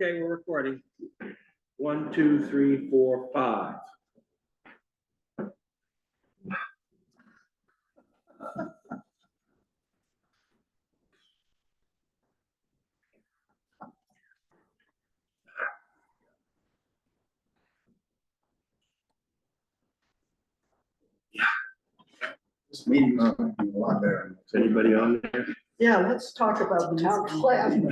Okay, we're recording. 1, 2, 3, 4, 5. This meeting might be a lot better. Is anybody on there? Yeah, let's talk about the town plan.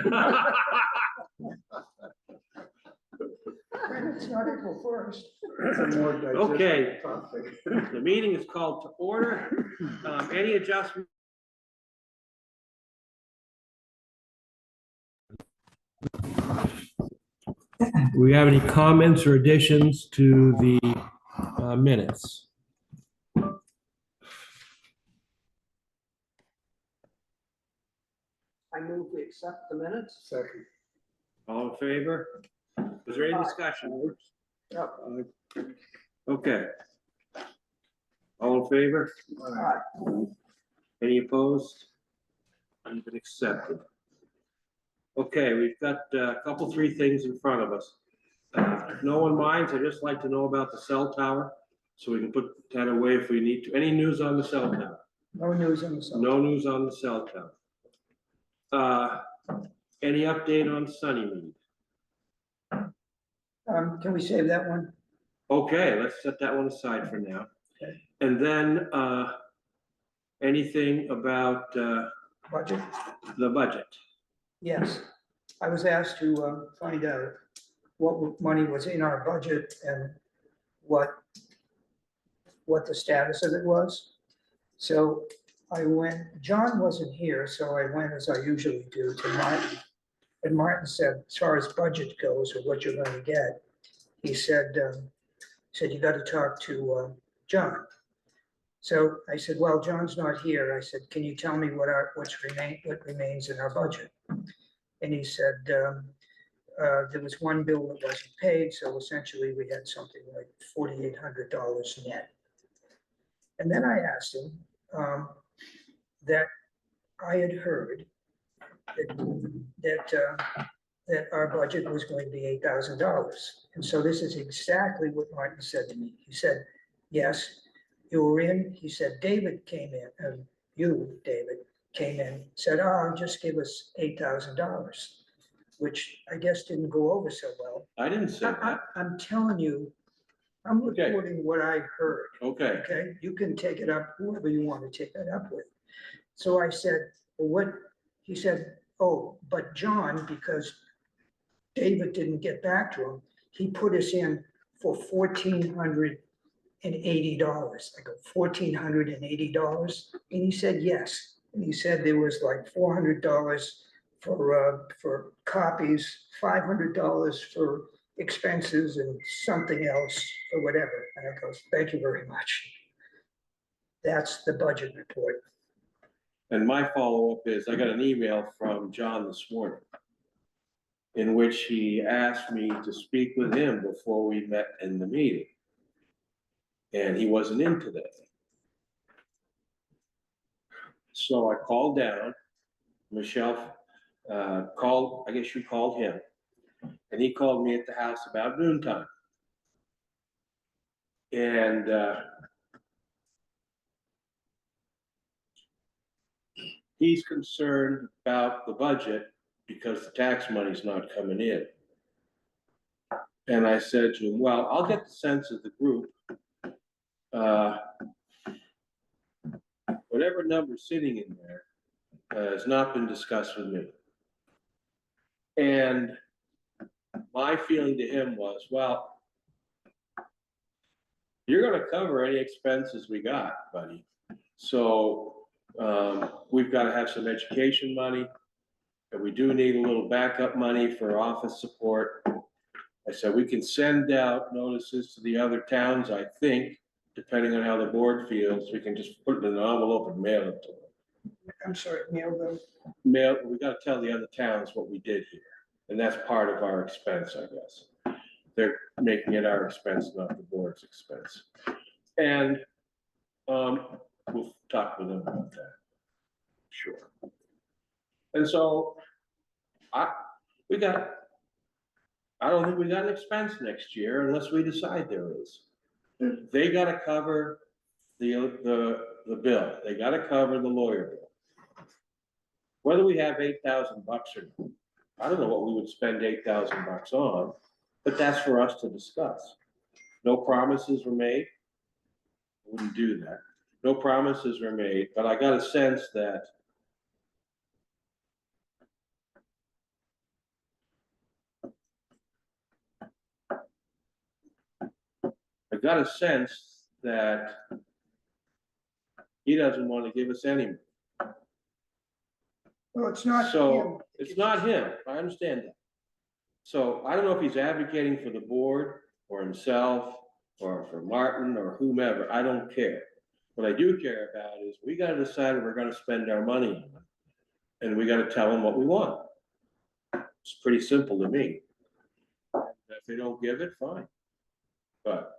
It's not April 1st. It's a more digestible Okay. topic. The meeting is called to order. Any adjustment? Do we have any comments or additions to the minutes? I move we accept the minutes. Second. All in favor? Is there any discussion? Yep. Okay. All in favor? All right. Any opposed? You've been accepted. Okay, we've got a couple, 3 things in front of us. If no one minds, I'd just like to know about the cell tower, so we can put that away if we need to. Any news on the cell tower? No news on the subject. No news on the cell tower. Any update on Sunnymead? Can we save that one? Okay, let's set that one aside for now. Okay. And then, anything about, Budget? the budget? Yes. I was asked to find out what money was in our budget and what the status of it was. So I went, John wasn't here, so I went, as I usually do, to Martin. And Martin said, as far as budget goes, or what you're going to get, he said, you got to talk to John. So I said, well, John's not here. I said, can you tell me what remains in our budget? And he said, there was one bill that wasn't paid, so essentially we had something like $4,800 net. And then I asked him that I had heard that our budget was going to be $8,000. And so this is exactly what Martin said to me. He said, yes, you were in. He said, David came in, and you, David, came in, said, oh, just give us $8,000, which I guess didn't go over so well. I didn't say that. I'm telling you, I'm Okay. reporting what I heard. Okay, Okay, you can take it up, whoever you want to take that up with. So I said, well, what, he said, oh, but John, because David didn't get back to him, he put us in for $1,480. I go, $1,480? And he said, yes. And he said there was like $400 for copies, $500 for expenses, and something else or whatever. And I goes, thank you very much. That's the budget report. and my follow-up is, I got an email from John this morning in which he asked me to speak with him before we met in the meeting. And he wasn't in today. So I called down, Michelle called, I guess you called him, and he called me at the house about noontime. And he's concerned about the budget because the tax money's not coming in. And I said to him, well, I'll get the sense of the group. Whatever number's sitting in there has not been discussed with me. And my feeling to him was, well, you're gonna cover any expenses we got, buddy. So we've got to have some education money, and we do need a little backup money for office support. I said, we can send out notices to the other towns, I think, depending on how the board feels. We can just put it in an envelope and mail it to them. I'm sorry, Neil, though. Mail, we gotta tell the other towns what we did here, and that's part of our expense, I guess. They're making it our expense, not the board's expense. And we'll talk with them about that. Sure. And so we got I don't think we got an expense next year unless we decide there is. They gotta cover the bill, they gotta cover the lawyer bill. Whether we have $8,000 or not, I don't know what we would spend $8,000 on, but that's for us to discuss. No promises were made. I wouldn't do that. No promises were made, but I got a sense that he doesn't want to give us any. Well, it's not him. So it's not him, I understand that. So I don't know if he's advocating for the board or himself or for Martin or whomever, I don't care. What I do care about is we gotta decide what we're gonna spend our money on. And we gotta tell them what we want. It's pretty simple to me. If they don't give it, fine. But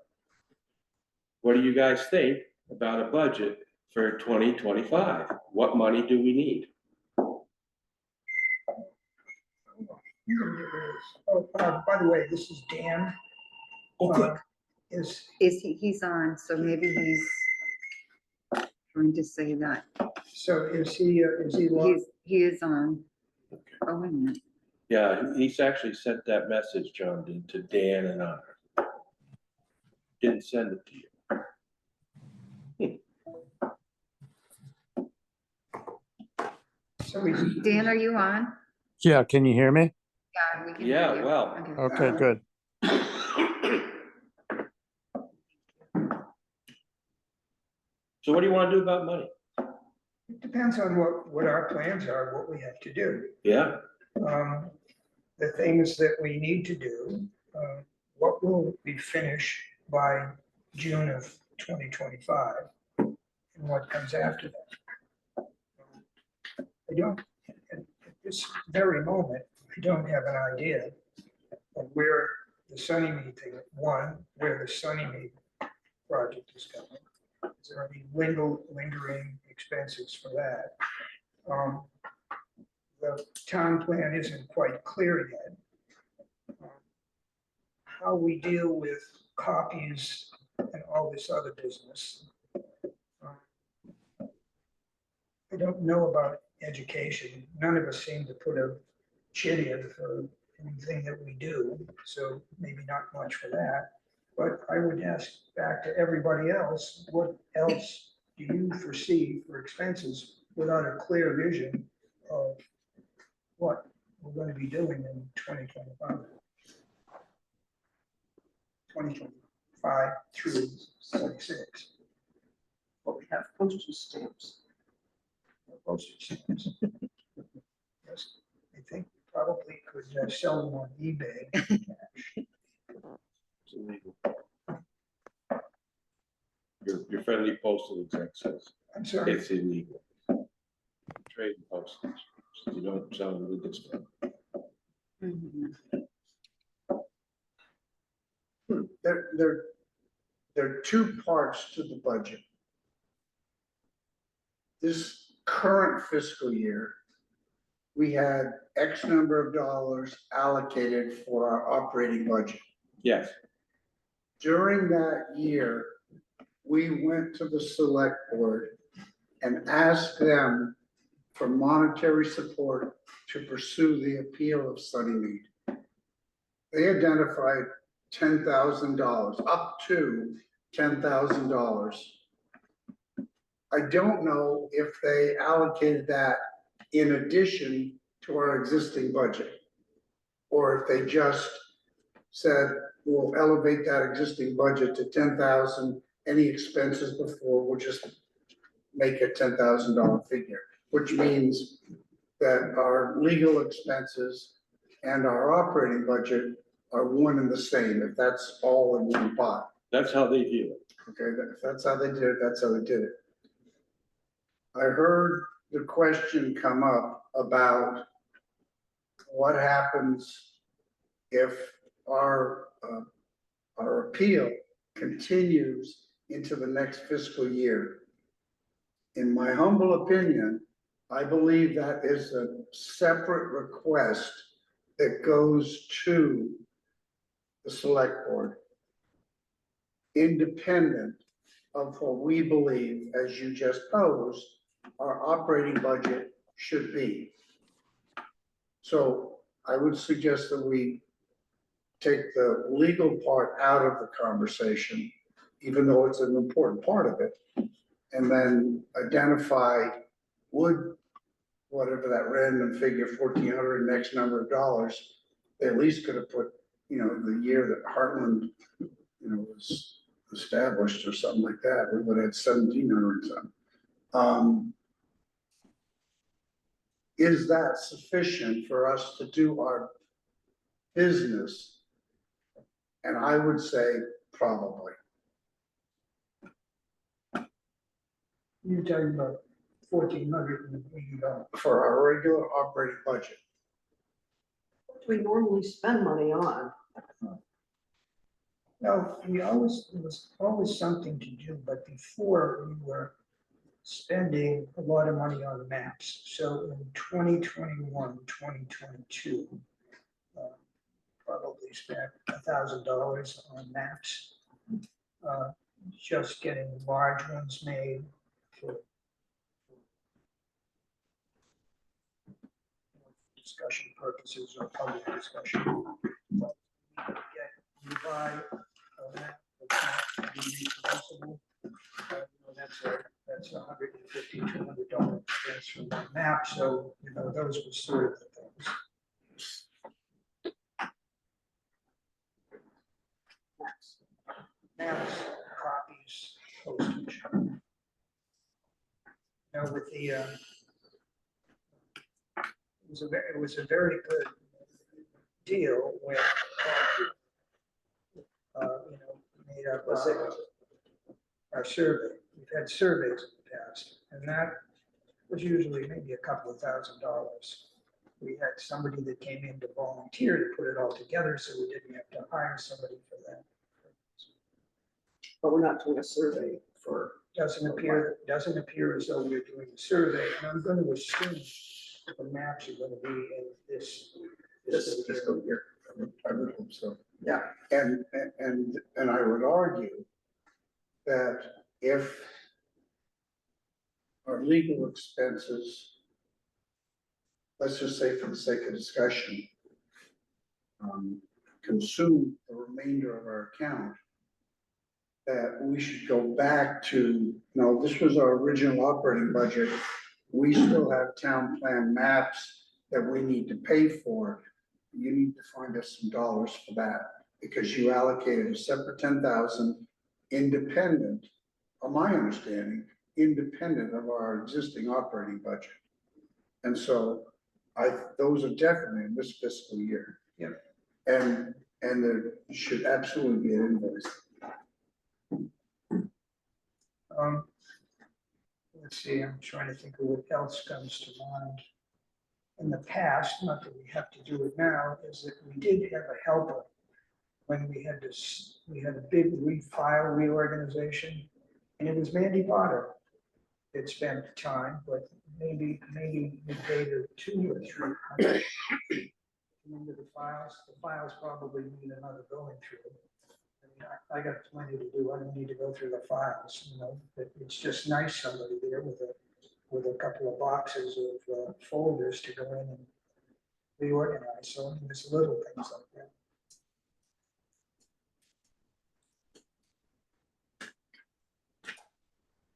what do you guys think about a budget for 2025? What money do we need? Oh, by the way, this is Dan. Oh, good. Is, He's on, so maybe he's trying to say that. so is he logged? He is on. Oh, wait a minute. Yeah, he's actually sent that message, John did, to Dan and I. Didn't send it to you. So he's. Dan, are you on? Yeah, can you hear me? Yeah, we can hear Yeah, you. well. Okay, good. So what do you want to do about money? It depends on what our plans are, what we have to do. Yeah, The things that we need to do, what will we finish by June of 2025? And what comes after that? I don't, at this very moment, I don't have an idea of where the Sunnymead thing, where the Sunnymead project is going. Is there any lingering expenses for that? The town plan isn't quite clear yet. How we deal with copies and all this other business. I don't know about education. None of us seem to put a chit in for anything that we do, so maybe not much for that. But I would ask back to everybody else, what else do you foresee for expenses without a clear vision of what we're going to be doing in 2025? 2025 through 26. But we have postage stamps. Postage stamps. Yes, I think probably could sell them on eBay. it's illegal. Your friendly postal exec says I'm sorry. it's illegal. Trade postage, so you don't sell illegal stuff. Mhm. There are two parts to the budget. This current fiscal year, we had X number of dollars allocated for our operating budget. Yes, During that year, we went to the select board and asked them for monetary support to pursue the appeal of Sunnymead. They identified $10,000, up to $10,000. I don't know if they allocated that in addition to our existing budget, or if they just said, we'll elevate that existing budget to 10,000, any expenses before, we'll just make a $10,000 figure, which means that our legal expenses and our operating budget are one and the same, if that's all in one pot. that's how they view it. Okay, if that's how they did it, that's how they did it. I heard the question come up about what happens if our appeal continues into the next fiscal year. In my humble opinion, I believe that is a separate request that goes to the select board, independent of what we believe, as you just posed, our operating budget should be. So I would suggest that we take the legal part out of the conversation, even though it's an important part of it, and then identify would, whatever that random figure, 1,400 and X number of dollars, they at least could have put, the year that Hartland, was established or something like that, we would have had 1,700 something. Is that sufficient for us to do our business? And I would say probably. You're talking about $1,480. For our regular operating budget. What do we normally spend money on? No, there was always something to do, but before we were spending a lot of money on maps. So in 2021, 2022, probably spent $1,000 on maps. Just getting large ones made for discussion purposes or public discussion. But you buy a map that's not reproducible, that's $150, $200 expense from that map. So, those were sort of the things. Maps, copies, postage. With the, it was a very good deal when, made up our survey. We've had surveys in the past, and that was usually maybe a couple of $1,000. We had somebody that came in to volunteer to put it all together, so we didn't have to hire somebody for that. But we're not doing a survey for. Doesn't appear as though we're doing a survey, and I'm going to assume that the maps are going to be in this Fiscal year. I would hope so. Yeah. And I would argue that if our legal expenses, let's just say for the sake of discussion, consume the remainder of our account, that we should go back to, this was our original operating budget. We still have town plan maps that we need to pay for. You need to find us some dollars for that, because you allocated a separate 10,000 independent, on my understanding, independent of our existing operating budget. And so those are definitely in this fiscal year. Yeah. And there should absolutely be an invoice. Let's see, I'm trying to think of what else comes to mind. In the past, not that we have to do it now, is that we did have a helper when we had a big refile reorganization, and it was Mandy Potter that spent time, but maybe we paid her $200 or $300. Remember the files probably need another going through. I got plenty to do. I don't need to go through the files, but it's just nice somebody there with a couple of boxes of folders to go in and reorganize. So there's little things like that.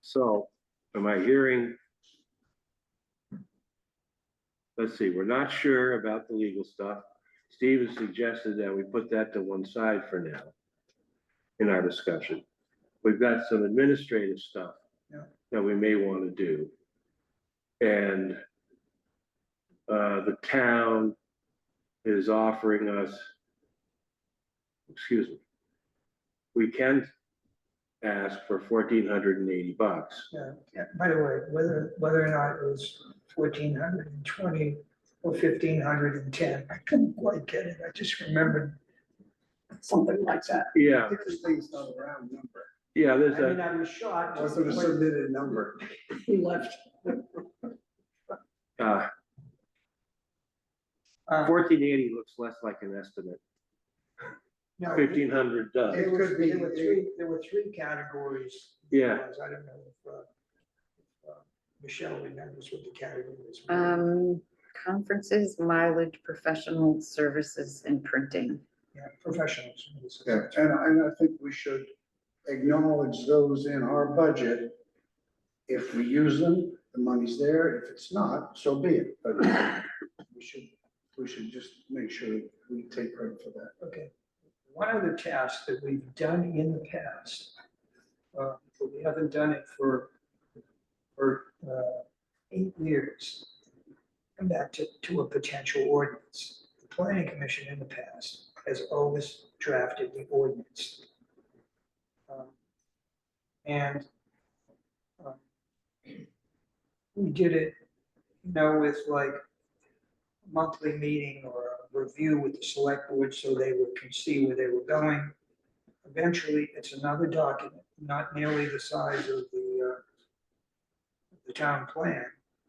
So am I hearing? Let's see, we're not sure about the legal stuff. Steve has suggested that we put that to one side for now in our discussion. We've got some administrative stuff that we may want to do. And the town is offering us, we can ask for $1,480. Yeah. By the way, whether or not it was 1,420 or 1,510, I couldn't quite get it. I just remembered. Something like that. Yeah, This thing's not a round number. yeah, there's I mean, a, I was shocked. It wasn't a submitted number. He left. 1480 looks less like an estimate. No, 1,500 does. There were, could be- there were three categories. Yeah. I don't know if Michelle remembers what the categories were. Conferences, mileage, professional services, and printing. Yeah, professionals. Yeah, and I think we should acknowledge those in our budget. If we use them, the money's there. If it's not, so be it. But we should just make sure we take credit for that. Okay. One other task that we've done in the past, but we haven't done it for 8 years. Come back to a potential ordinance. The planning commission in the past has always drafted the ordinance. And we did it, with like a monthly meeting or a review with the select board so they can see where they were going. Eventually, it's another document, not nearly the size of the town plan,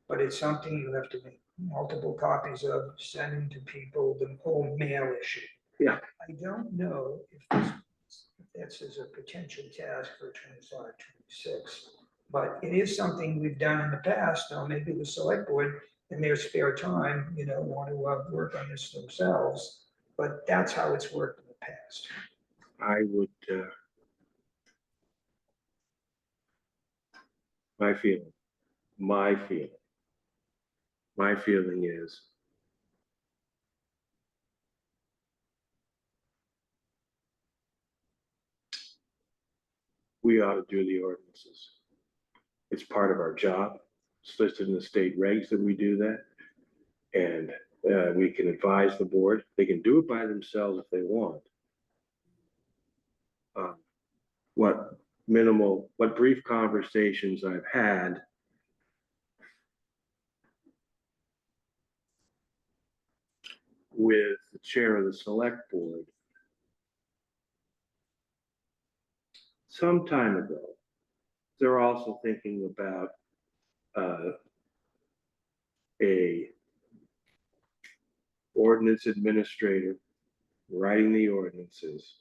but it's something you have to make multiple copies of, sending to people, the whole mail issue. Yeah. I don't know if this is a potential task for 25, 26, but it is something we've done in the past. Now, maybe the select board in their spare time, want to work on this themselves, but that's how it's worked in the past. I would, my feeling is we ought to do the ordinances. It's part of our job. It's listed in the state regs that we do that. And we can advise the board. They can do it by themselves if they want. What brief conversations I've had with the chair of the select board some time ago, they're also thinking about a ordinance administrator writing the ordinances.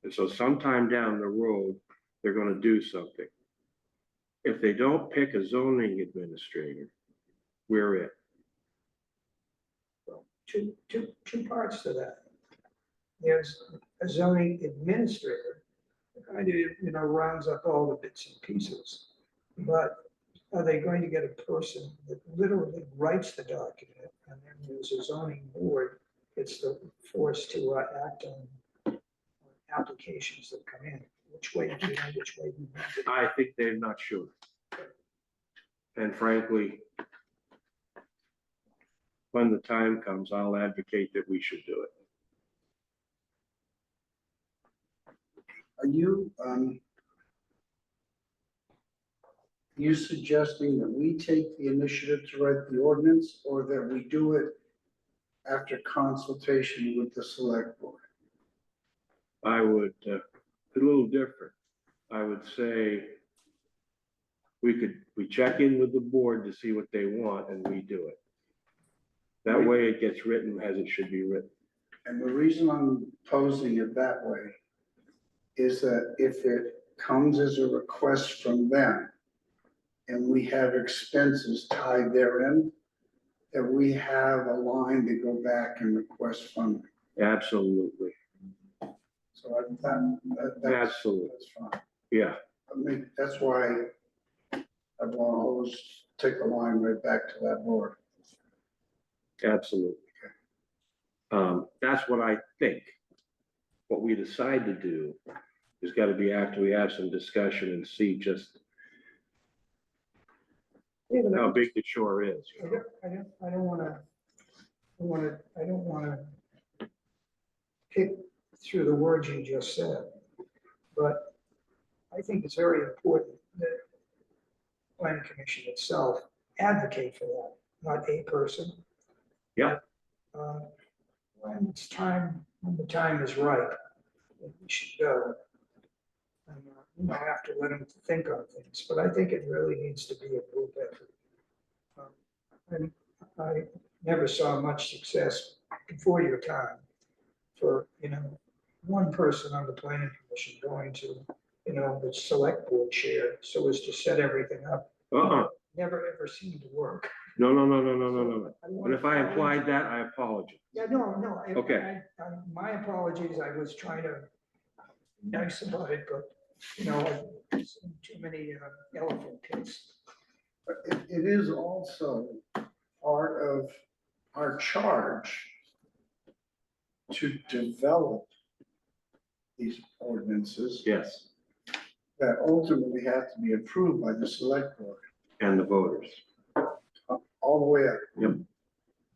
And so sometime down the road, they're going to do something. If they don't pick a zoning administrator, we're it. Two parts to that. There's a zoning administrator, who kind of, rounds up all the bits and pieces. But are they going to get a person that literally writes the document, and then there's a zoning board that's the force to act on applications that come in? Which way do you know which way we want it? I think they're not sure. And frankly, when the time comes, I'll advocate that we should do it. Are you suggesting that we take the initiative to write the ordinance, or that we do it after consultation with the select board? I would, a little different. I would say we check in with the board to see what they want and we do it. That way it gets written as it should be written. And the reason I'm posing it that way is that if it comes as a request from them and we have expenses tied therein, that we have a line to go back and request funding. Absolutely. So that's Absolutely. fine. Yeah. I mean, that's why I want to always take a line right back to that board. Absolutely. That's what I think. What we decide to do has got to be after we have some discussion and see just how big the chore is. I don't want to pick through the words you just said, but I think it's very important that the planning commission itself advocate for that, not a person. Yeah. When the time is right, we should go. And, have to let them think on things, but I think it really needs to be a group effort. And I never saw much success before your time for, one person on the planning commission going to, the select board chair, so as to set everything up. Never ever seemed to work. No. And And if I implied that, I apologize. Yeah, no. Okay. My apologies, I was trying to be nice about it, but, I've seen too many elephant pits. But it is also part of our charge to develop these ordinances Yes, that ultimately have to be approved by the select board, and the voters. all the way up. Yep.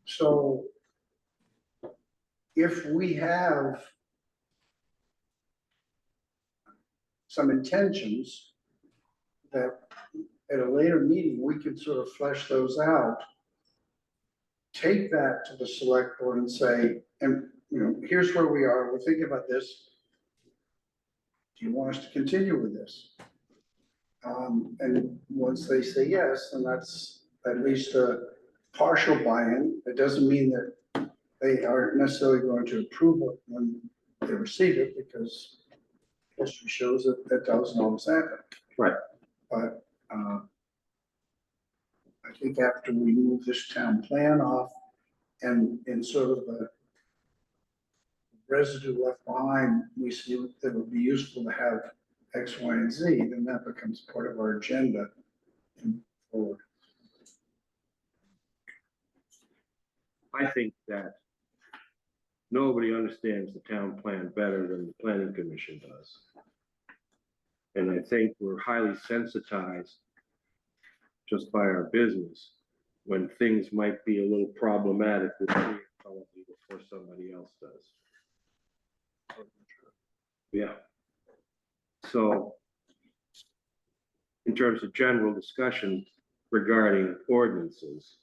So if we have some intentions that at a later meeting, we can sort of flesh those out, take that to the select board and say, and, here's where we are, we're thinking about this. Do you want us to continue with this? And once they say yes, then that's at least a partial buy-in. It doesn't mean that they aren't necessarily going to approve it when they receive it, because history shows that that doesn't always happen. Right. But I think after we move this town plan off and in sort of the residue left behind, we see that it would be useful to have X, Y, and Z, then that becomes part of our agenda and forward. I think that nobody understands the town plan better than the planning commission does. And I think we're highly sensitized just by our business when things might be a little problematic with me probably before somebody else does. Yeah. So in terms of general discussion regarding ordinances,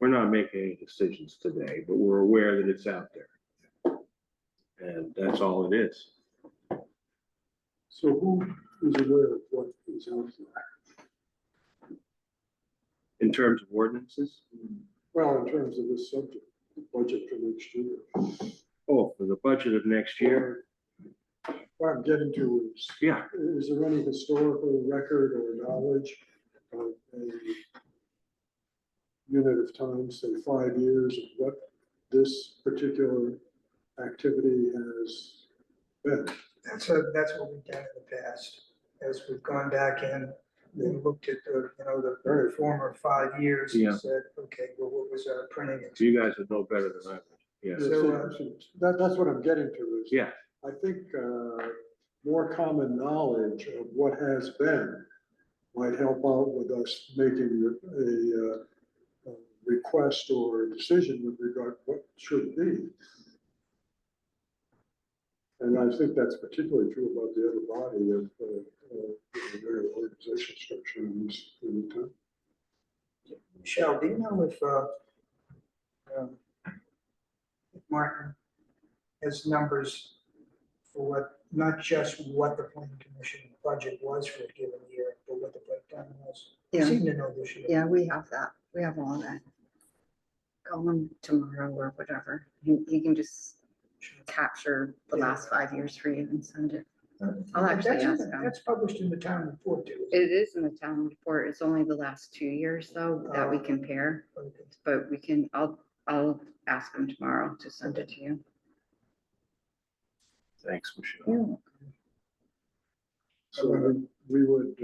we're not making any decisions today, but we're aware that it's out there. And that's all it is. So who is aware of what is out there? In terms of ordinances? Well, in terms of this subject, the budget for next year. Oh, for the budget of next year? What I'm getting to Yeah. is there any historical record or knowledge of a unit of time, say 5 years, of what this particular activity has been? That's what we've done in the past, as we've gone back in and looked at the former 5 years Yeah. and said, okay, well, what was our printing? You guys would know better than I would. Yes. That's what I'm getting to is. Yeah. I think more common knowledge of what has been might help out with us making a request or a decision with regard to what should be. And I think that's particularly true about the other body of their organization structure in the town. Michelle, do you know if Martin has numbers for what, not just what the planning commission budget was for a given year, but what the breakdown was? You Yeah. seem to know this year. Yeah, we have that. We have all that. Call him tomorrow or whatever. He can just capture the last 5 years for you and send it. I'll actually ask him. That's published in the town report too. It is in the town report. It's only the last 2 years though that we compare, but I'll ask him tomorrow to send it to you. Thanks, Michelle. So we would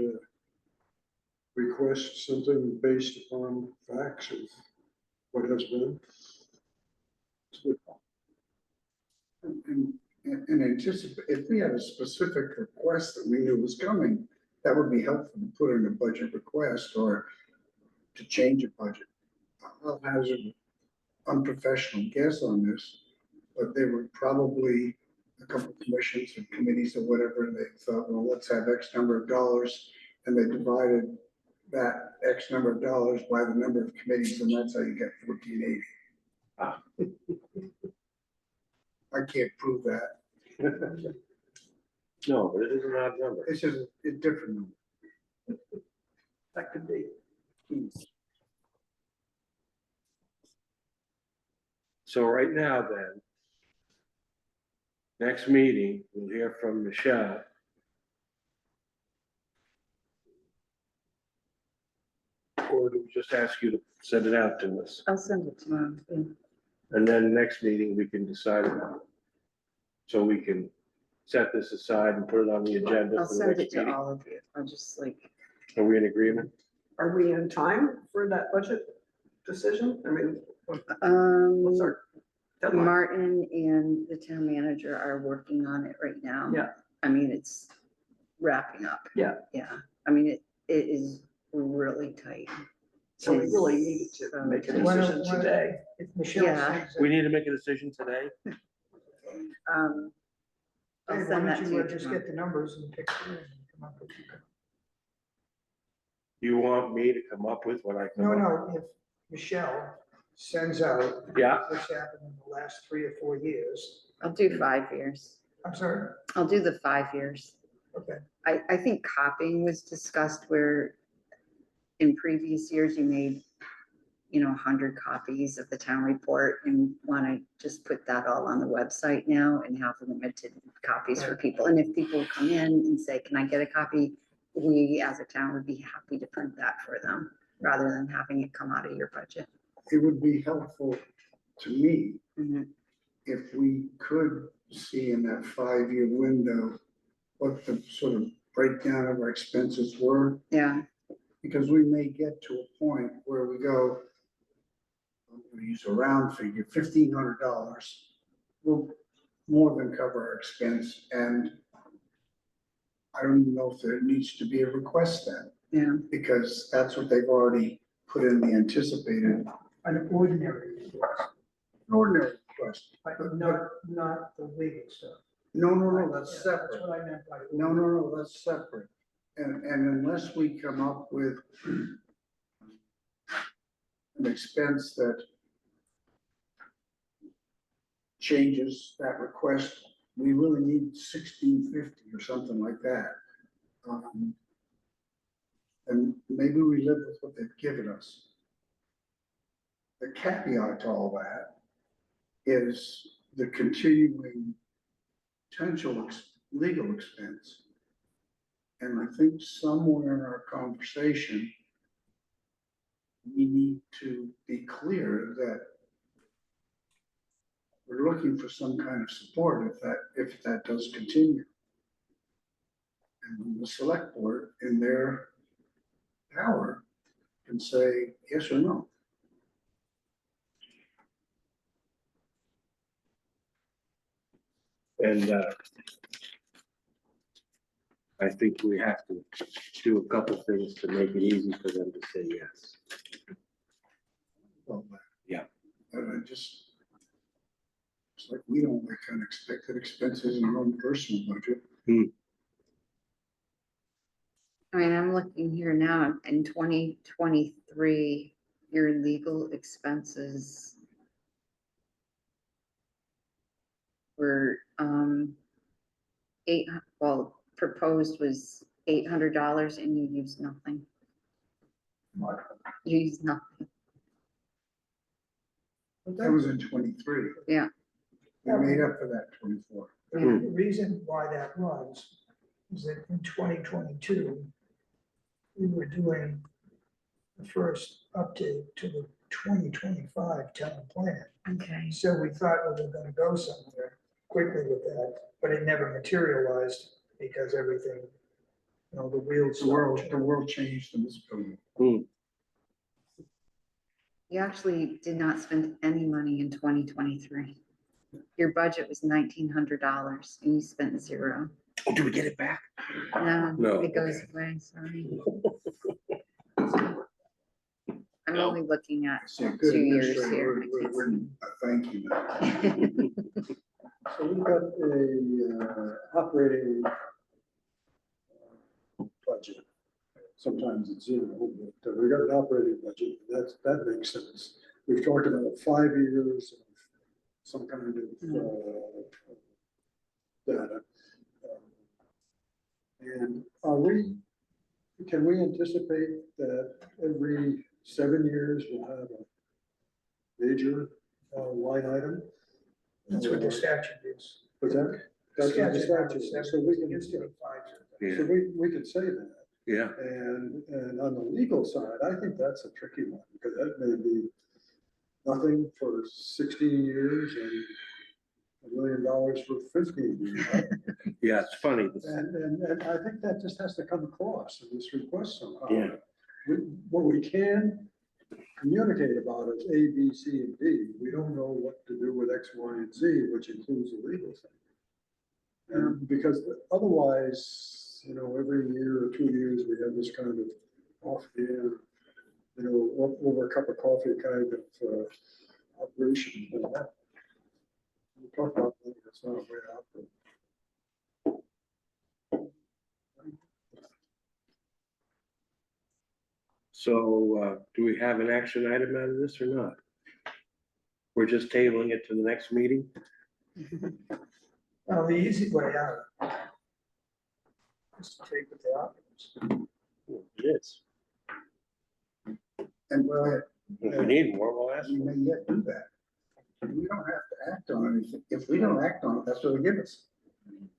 request something based upon facts of what has been. And anticipate, if we had a specific request that we knew was coming, that would be helpful to put in a budget request or to change a budget. I'll hazard an unprofessional guess on this, but they were probably a couple of commissions and committees or whatever, and they thought, well, let's have X number of dollars, and they divided that X number of dollars by the number of committees, and that's how you get 1480. I can't prove that. No, but it is an odd number. It's just a different number. That could be. So right now then, next meeting, we'll hear from Michelle. Or do we just ask you to send it out to us? I'll send it tomorrow. Yeah. And then next meeting, we can decide about it. So we can set this aside and put it on the agenda I'll for the send it next to meeting. all of you. I'll just like, Are we in agreement? Are we in time for that budget decision? I mean, what's um, our deadline? Martin and the town manager are working on it right now. Yeah. I mean, it's wrapping up. Yeah. Yeah, I mean, it is really tight. So we really needed to So make a tight. decision today. If Michelle Yeah. sends it, We need to make a decision today? I'll hey, why send that don't to you you just tomorrow. get the numbers and pick through and come up with. You want me to come up with what I come No, up? no, if Michelle sends out Yeah. what's happened in the last 3 or 4 years, I'll do 5 years. I'm sorry, I'll do the 5 years. okay, I think copying was discussed where in previous years you made, 100 copies of the town report and want to just put that all on the website now and have limited copies for people. And if people come in and say, can I get a copy? We as a town would be happy to print that for them rather than having it come out of your budget. It would be helpful to me Mhm. if we could see in that 5-year window what the sort of breakdown of our expenses were, Yeah, because we may get to a point where we go, I'm gonna use a round figure, $1,500 will more than cover our expense, and I don't even know if there needs to be a request then, yeah. because that's what they've already put in the anticipated an ordinary request, ordinary request. but not the legal stuff. No, that's Yeah, separate. That's what I meant by. No, that's separate. And unless we come up with an expense that changes that request, we really need 1,650 or something like that. And maybe we live with what they've given us. The caveat to all that is the continuing potential legal expense. And I think somewhere in our conversation, we need to be clear that we're looking for some kind of support if that does continue. And the select board in their power can say yes or no. And I think we have to do a couple things to make it easy for them to say yes. Well, Yeah. And it's like we don't like unexpected expenses in our own personal budget. I mean, I'm looking here now in 2023, your legal expenses were, proposed was $800 and you used nothing. You used nothing. That was in 23. Yeah. We made up for that 24. The reason why that was, is that in 2022, we were doing the first update to the 2025 town plan. Okay. So we thought we were gonna go somewhere quickly with that, but it never materialized because everything, the wheels. The world changed in this building. You actually did not spend any money in 2023. Your budget was $1,900 and you spent 0. Oh, do we get it back? No, No, it goes okay. away, sorry. I'm No. only looking at So good 2 years administrator, here. thank you. So we've got a operating budget. Sometimes it's zero, but we've got an operating budget. That makes sense. We've talked about 5 years of some kind of data. And can we anticipate that every 7 years we'll have a major line item? That's what the statute is. But that's what the statute is, so we can, Used to be 5 years. so we could say that. Yeah, And on the legal side, I think that's a tricky one, because that may be nothing for 16 years and $1 million for 15 years. yeah, it's funny. And I think that just has to come across in this request somehow. Yeah. What we can communicate about is A, B, C, and D. We don't know what to do with X, Y, and Z, which includes the legal thing. And because otherwise, you know, every year or 2 years, we have this kind of off the air, you know, over a cup of coffee kind of operation. You know, that. We talk about that, that's not a way to operate. So, do we have an action item out of this or not? We're just tabling it to the next meeting? Well, the easy way out is to take what they offer. It is. And If we need more, we'll ask we for may it. yet do that. We don't have to act on anything. If we don't act on it, that's what they give us.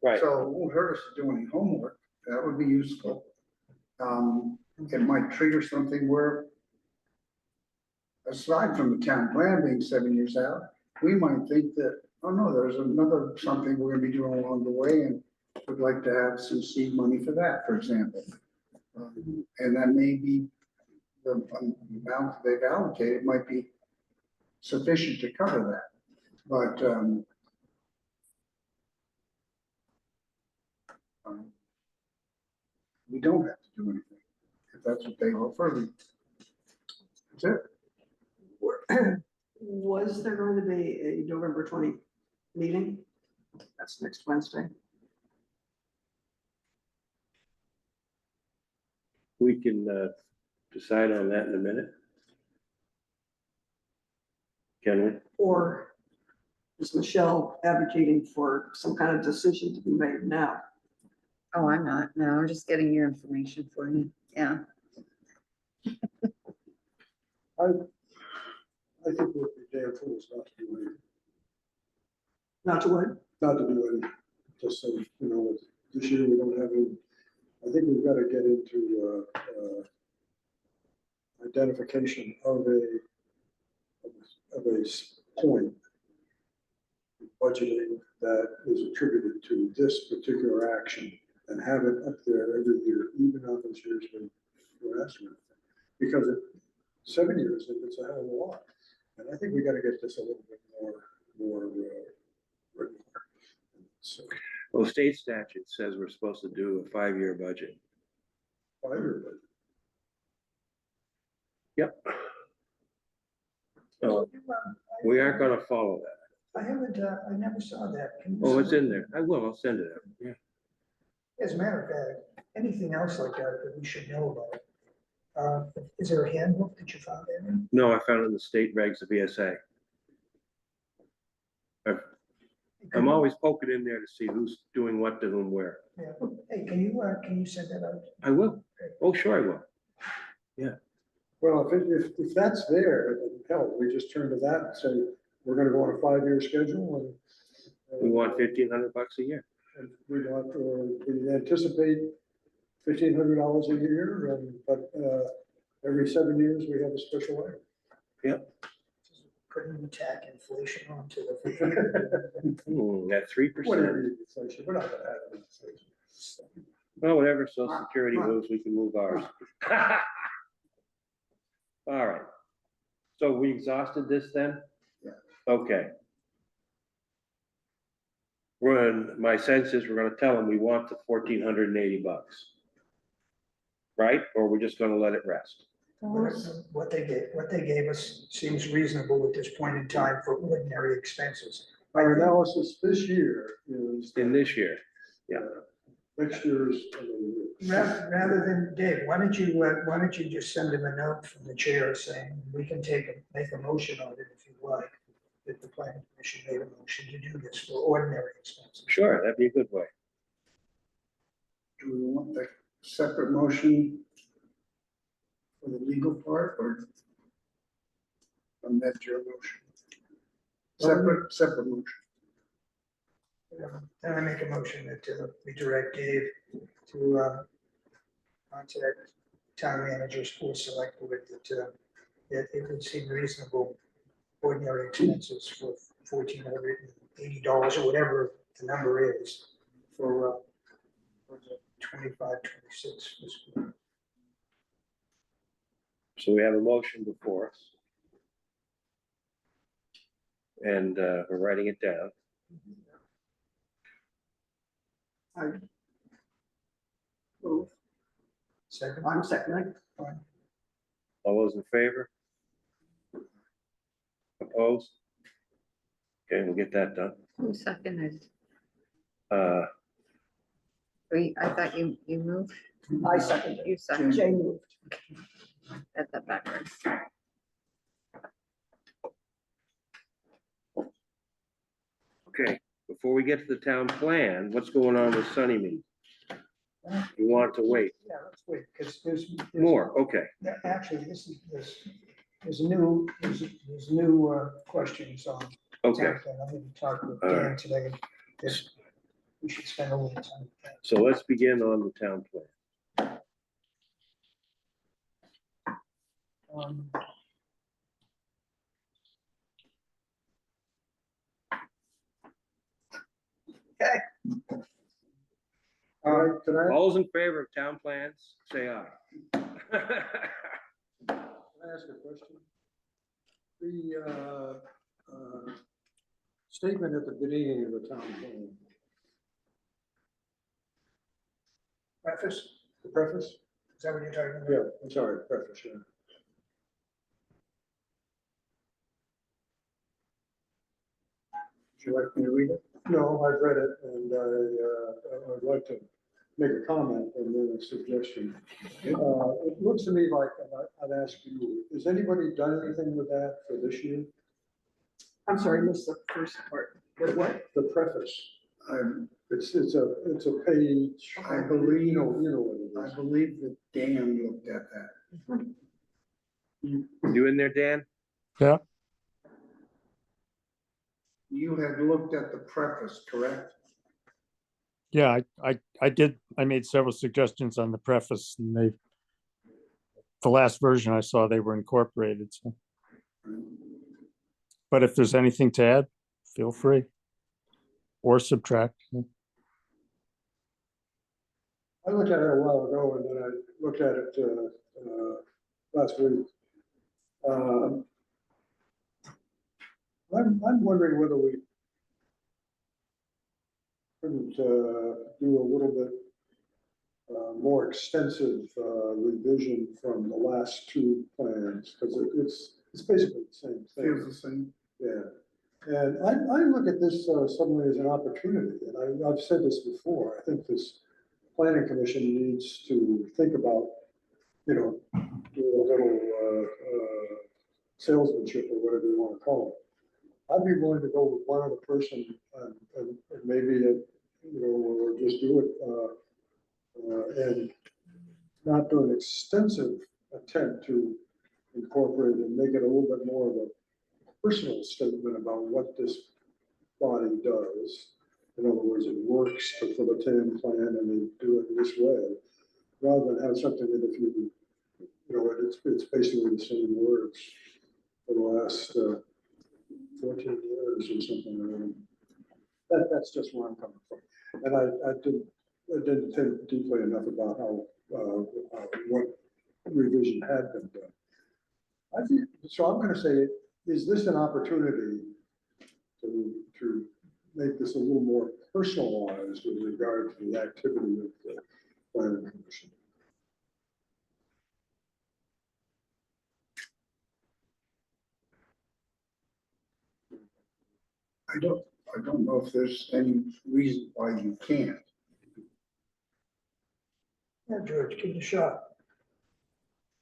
Right, So it won't hurt us to do any homework. That would be useful. It might trigger something where, aside from the town plan being 7 years out, we might think that, oh no, there's another something we're gonna be doing along the way and would like to have some seed money for that, for example. And that may be the amount they've allocated might be sufficient to cover that. But we don't have to do anything. If that's what they offer, that's it. Was there going to be a November 20 meeting? That's next Wednesday. we can decide on that in a minute. Can we? Or is Michelle advocating for some kind of decision to be made now? Oh, I'm not, no, I'm just getting your information for you, yeah. I think it would be damn fools not to do anything. Not to what? Not to do anything, just so, you know, this year we don't have any, I think we've got to get into identification of a point budgeting that is attributed to this particular action and have it up there every year, even on those years when we're asking it. Because 7 years, it's a hell of a lot. And I think we got to get this a little bit more written. So, Well, state statute says we're supposed to do a 5-year budget. 5-year budget. Yep. So we aren't gonna follow that. I haven't, I never saw that. Can you Oh, it's send in there. I will, I'll send it out. Yeah. As a matter of fact, anything else like that that we should know about? Is there a handbook that you found there? No, I found it in the state regs of VSA. I'm always poking in there to see who's doing what to whom where. Yeah. Hey, can you send that out? I will. Oh, sure I will. Well, if that's there, then hell, we just turn to that and say, we're gonna go on a 5-year schedule and. We want $1,500 a year. And we want, or we anticipate $1,500 a year, but every 7 years, we have a special item. Couldn't we tack inflation onto the? At 3%. Whatever you say, we're not gonna have an inflation. Well, whatever social security moves, we can move ours. All right. So we exhausted this then? Yeah. Okay. My sense is we're gonna tell them we want the $1,480. Right? Or we're just gonna let it rest? What they gave us seems reasonable at this point in time for ordinary expenses. Our analysis this year is. In this year? Yeah. Next year's. Rather than, Dave, why don't you just send him a note from the chair saying, we can make a motion on it if you like. That the planning commission made a motion to do this for ordinary expenses. Sure, that'd be a good way. Do we want the separate motion for the legal part or amend your motion? Separate motion. Then I make a motion that we direct Dave to contact town managers or select board that it would seem reasonable ordinary expenses for $1,480 or whatever the number is for the 25-26 fiscal year. So we have a motion before us. And we're writing it down. I move. Second, I'm seconding. All those in favor? Opposed? Okay, we'll get that done. Who seconded? Uh, Wait, I thought you moved. I second it. You seconded. Jay moved. Got that backwards. okay, before we get to the town plan, what's going on with Sunnymead? You want to wait? yeah, let's wait, because there's. More, okay. Yeah, actually, there's new questions on. Okay, town plan. I'm gonna talk with All Dan right. today. That we should spend a little time. with that. so let's begin on the town plan. Um, Okay. Can I All those in favor of town plans, say aye. ask a question? The statement at the beginning of the town plan, Preface, the preface? is that what you're talking about? Yeah, I'm sorry, preface, yeah. Would you like me to read it? No, I've read it and I'd like to make a comment and then a suggestion. It looks to me like, and I'd ask you, has anybody done anything with that for this year? I'm sorry, I missed the first part. With what? The preface, I'm- it's a page. I believe- You know what it I is. believe that Dan looked at that. You in there, Dan? You had looked at the preface, correct? Yeah, I did, I made several suggestions on the preface and the last version I saw, they were incorporated, so. But if there's anything to add, feel free. Or subtract. I looked at it a while ago and then I looked at it last week. I'm wondering whether we couldn't do a little bit more extensive revision from the last two plans, because it's basically the same thing. Feels the same. Yeah, and I look at this suddenly as an opportunity, and I've said this before, I think this planning commission needs to think about, do a little salesmanship or whatever you want to call it. I'd be willing to go with one other person and maybe, or just do it and not do an extensive attempt to incorporate and make it a little bit more of a personal statement about what this body does. In other words, it works for the town plan and they do it this way, rather than have something that if you, it's basically the same words for the last 14 years or something. That's just where I'm coming from. And I didn't think deeply enough about how, what revision had been done. I think, so I'm gonna say, is this an opportunity to make this a little more personalized with regard to the activity of the planning commission? I don't know if there's any reason why you can't. Yeah, George, give it a shot.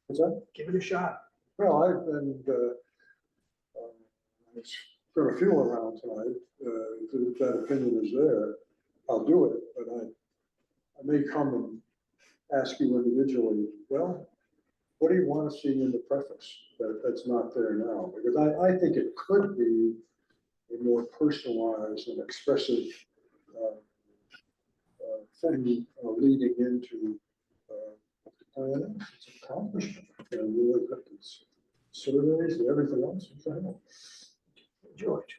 What's that? Give it a shot. Well, I've been, it's gonna feel around tonight, if that opinion is there, I'll do it, but I may come and ask you individually, well, what do you want to see in the preface that's not there now? Because I think it could be a more personalized and expressive thing leading into what the plan is. It's an accomplishment. And we look at these surveys and everything else. It's like, oh, George,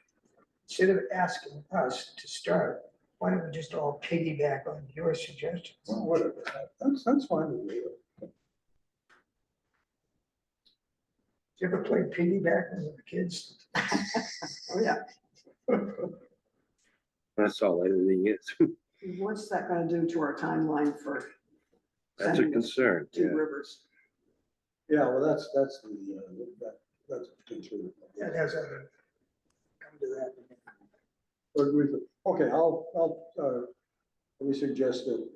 instead of asking us to start, why don't we just all piggyback on your suggestions? well, whatever. That's fine with me. Did you ever play piggyback when you were kids? Oh, yeah. That's all anything is. What's that gonna do to our timeline for That's a sending this concern, to yeah. Rivers? Yeah, well, that's that's potentially. That has a, come to that. Okay, let me suggest that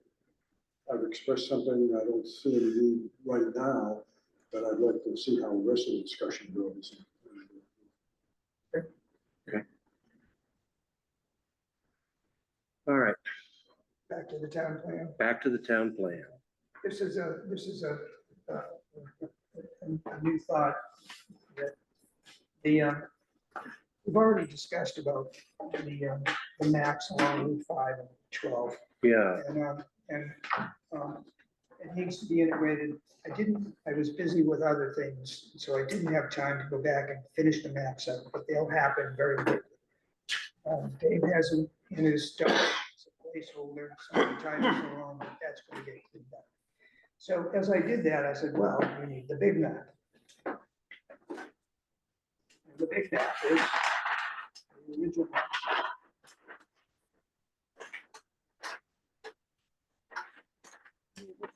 I've expressed something, I don't see any need right now, but I'd like to see how the rest of the discussion goes. All right, Back to the town plan. back to the town plan. This is a new thought that we've already discussed about the maps along Route 5 and 12. Yeah, And it needs to be integrated. I was busy with other things, so I didn't have time to go back and finish the maps up, but they'll happen very quickly. Dave has them in his stuff, it's a placeholder, some of the titles are wrong, but that's gonna get cleaned up. So as I did that, I said, well, we need the big map. And the big map is the original.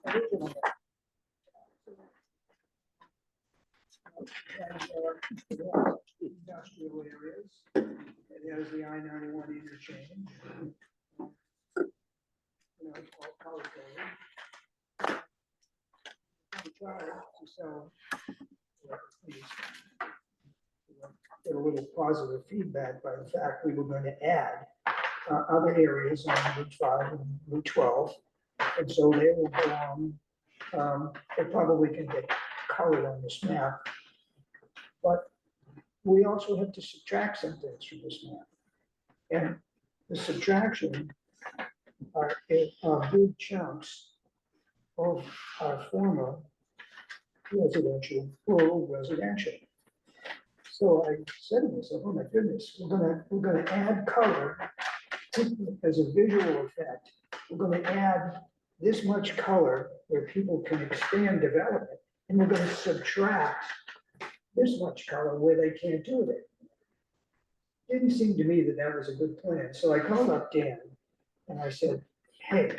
Original map. Industrial areas, it has the I-91 interchange. You know, it's all color coded. We try to sell, get a little positive feedback by the fact we were going to add other areas on Route 5 and Route 12. And so they will belong, they probably can get colored on this map. But we also have to subtract some things from this map. And the subtraction are big chunks of our former residential, rural residential. So I said to myself, oh my goodness, we're gonna add color as a visual effect. We're gonna add this much color where people can expand development, and we're gonna subtract this much color where they can't do it. Didn't seem to me that that was a good plan. So I called up Dan and I said, hey,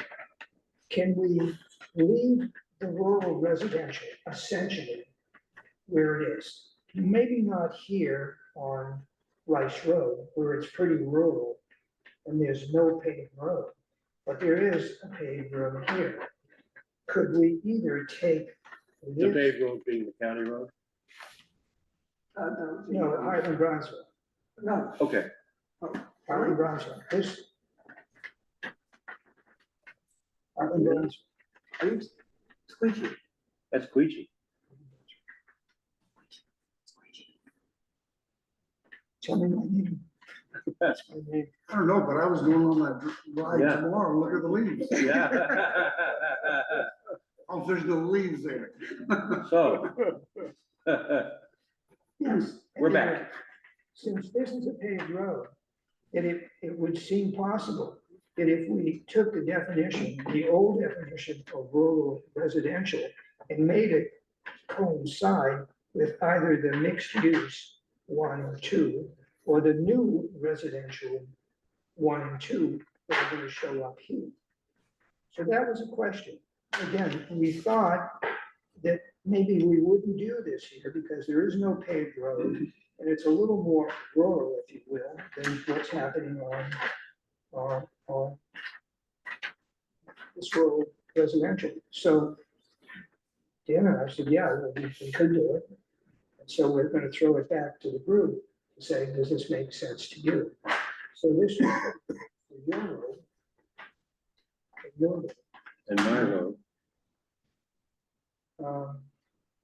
can we leave the rural residential essentially where it is? Maybe not here on Rice Road where it's pretty rural and there's no paved road, but there is a paved road here. Could we either take the this, paved road being the county road? no, Hartland Brownsville, No, Okay, Hartland Brownsville, this. Hartland Brownsville. are you squeaky? that's Queechee. Tell me my name. That's, My name. I don't know, but I was going on that ride Yeah. tomorrow, look at the leaves. yeah. Oh, there's no leaves there. So. Yes. We're back. Since this is a paved road, it would seem possible that if we took the definition, the old definition of rural residential and made it coincide with either the mixed use 1 or 2, or the new residential 1 and 2 that are going to show up here. So that was a question. Again, we thought that maybe we wouldn't do this here because there is no paved road and it's a little more rural, if you will, than what's happening on this rural residential. So Dan and I said, yeah, we could do it. And so we're going to throw it back to the group and say, does this make sense to you? So this is your road, your road. And my road.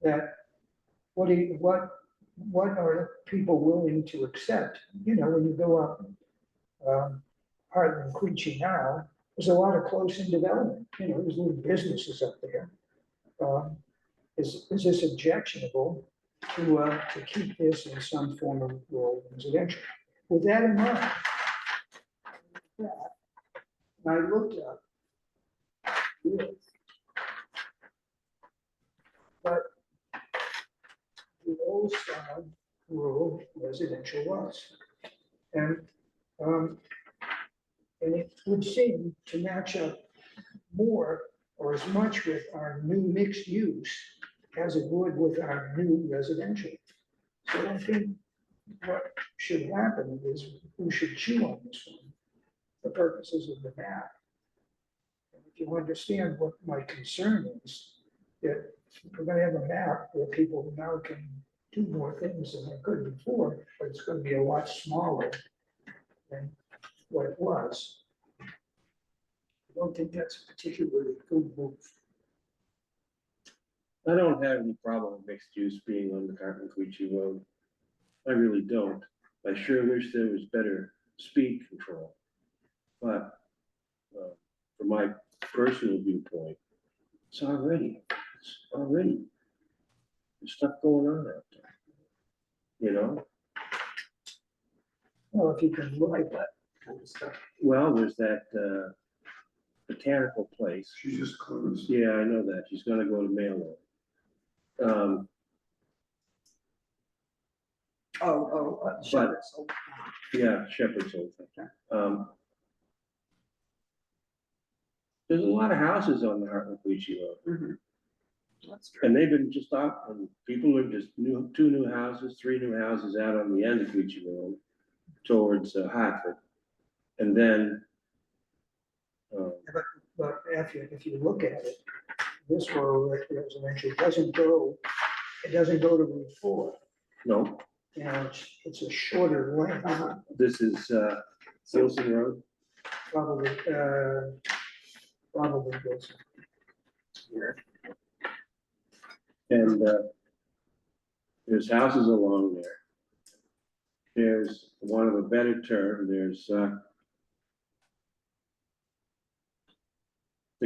That what are people willing to accept? You know, when you go up Hartland, Queechee now, there's a lot of close-in development, you know, there's little businesses up there. Is this objectionable to keep this in some form of rural residential? With that in mind, I looked up this, but the old style rural residential was. And it would seem to match up more or as much with our new mixed use as it would with our new residential. So I think what should happen is we should chew on this one, for purposes of the map. And if you understand what my concern is, that we're gonna have a map where people now can do more things than they could before, but it's gonna be a lot smaller than what it was. I don't think that's a particularly good move. I don't have any problem with mixed use being on the Hartland Queechee Road. I really don't. I sure wish there was better speed control. But, from my personal viewpoint, it's already, there's stuff going on out there. You know, Well, if you can look at that kind of stuff. well, there's that, botanical place. She just closed. Yeah, I know that. She's gonna go to mail it. Shepherds. Yeah, Shepherd's Old thing. There's a lot of houses on the Hartland Queechee Road, Mhm. That's true. and they've been just up, and people are just two new houses, three new houses out on the end of Queechee Road towards Hartford. And then, But if you look at it, this rural residential doesn't go to Route 4. no, You know, it's a shorter lane, this is Wilson Road. probably goes. And there's houses along there. There's one of a better term, there's the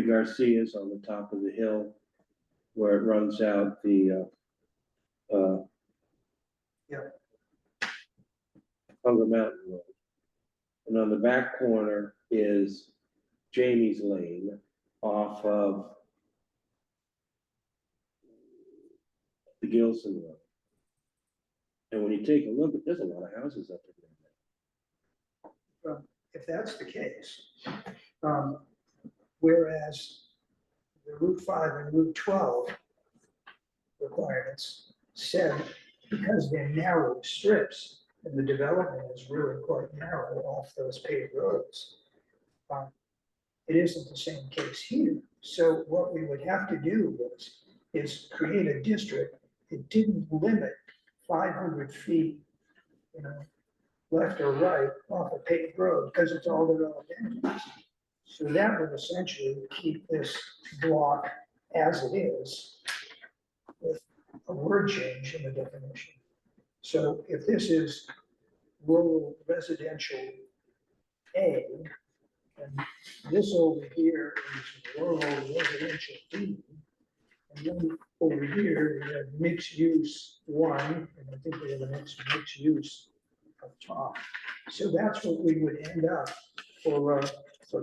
Garcias on the top of the hill where it runs out the Yeah. Hunger Mountain Road. And on the back corner is Jamie's Lane off of the Gilson Road. And when you take a look, there's a lot of houses up there. If that's the case, whereas the Route 5 and Route 12 requirements said, because they're narrow strips and the development is really quite narrow off those paved roads, it isn't the same case here. So what we would have to do is create a district that didn't limit 500 feet, you know, left or right off a paved road, because it's all developed anyways. So that would essentially keep this block as it is, with a word change in the definition. So if this is rural residential A, and this over here is rural residential B, and then over here, we have mixed use 1, and I think we have a next mixed use up top. So that's what we would end up for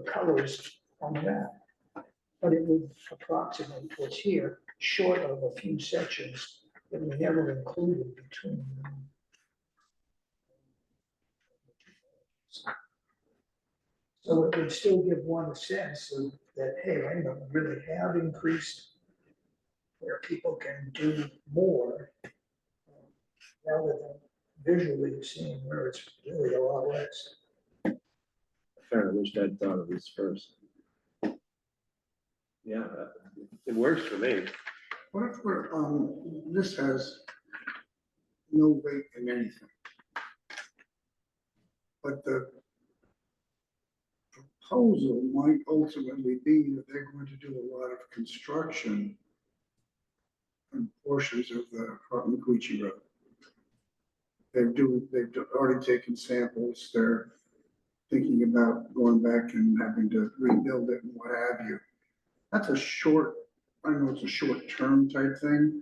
colors on the map. But it would approximate what's here, short of a few sections that we never included between them. So it would still give one a sense of that, hey, I know, we really have increased where people can do more, rather than visually seeing where it's really a lot less. I kind of wish I'd thought of this first. Yeah, it works for me. What if we're, this has no weight in anything? But the proposal might ultimately be that they're going to do a lot of construction on portions of the Hartland Queechee Road. They've already taken samples, they're thinking about going back and having to rebuild it and what have you. That's a short, I know it's a short-term type thing.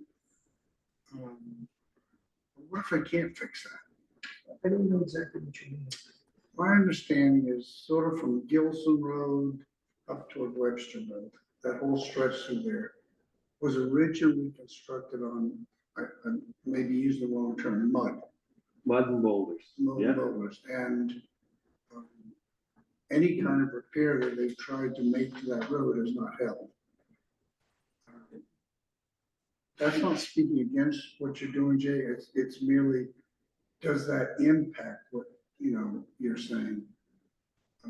What if I can't fix that? I don't know exactly what you mean. My understanding is sort of from Gilson Road up toward Webster Road, that whole stretch through there was originally constructed on, I maybe use the wrong term, mud. Mud and boulders. Mud Yeah. boulders, and any kind of repair that they've tried to make to that road has not held. That's not speaking against what you're doing, Jay, it's merely, does that impact what, you're saying? I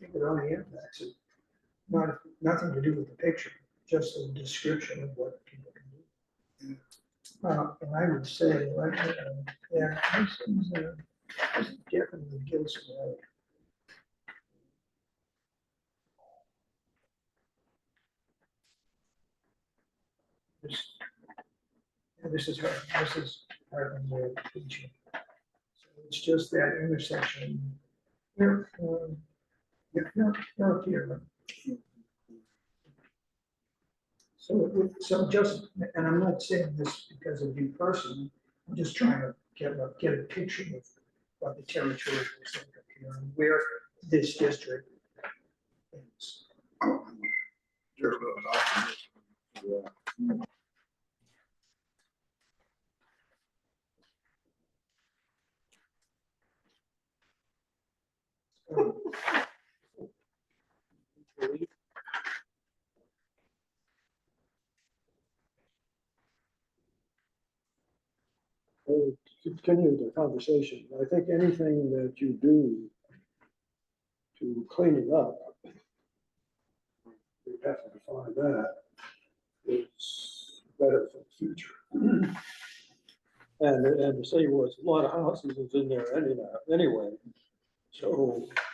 think it only impacts it. Nothing to do with the picture, just a description of what people can do. And I would say, right, yeah, this is definitely Gilson Road. This is Hartland Road. So it's just that intersection here, yeah, no, here. So just, and I'm not saying this because of you personally, I'm just trying to get a picture of what the territory looks like up here and where this district is. Oh, dirt road, awesome. Yeah. Well, to continue the conversation, I think anything that you do to clean it up, we have to define that, is better for the future. And to say, well, it's a lot of houses is in there anyway, so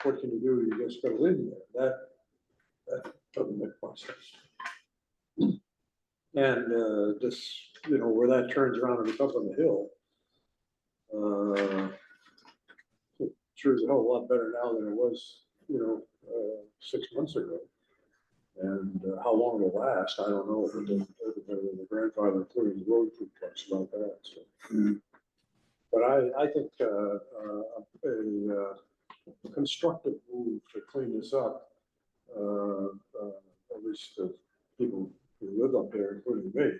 what can you do? You just go in there. That doesn't make much sense. And this, where that turns around and up on the hill, it sure is a hell of a lot better now than it was, 6 months ago. And how long it'll last, I don't know. The grandfather including the road crew talks about that. So. But I think a constructive move to clean this up, at least the people who live up there, including me,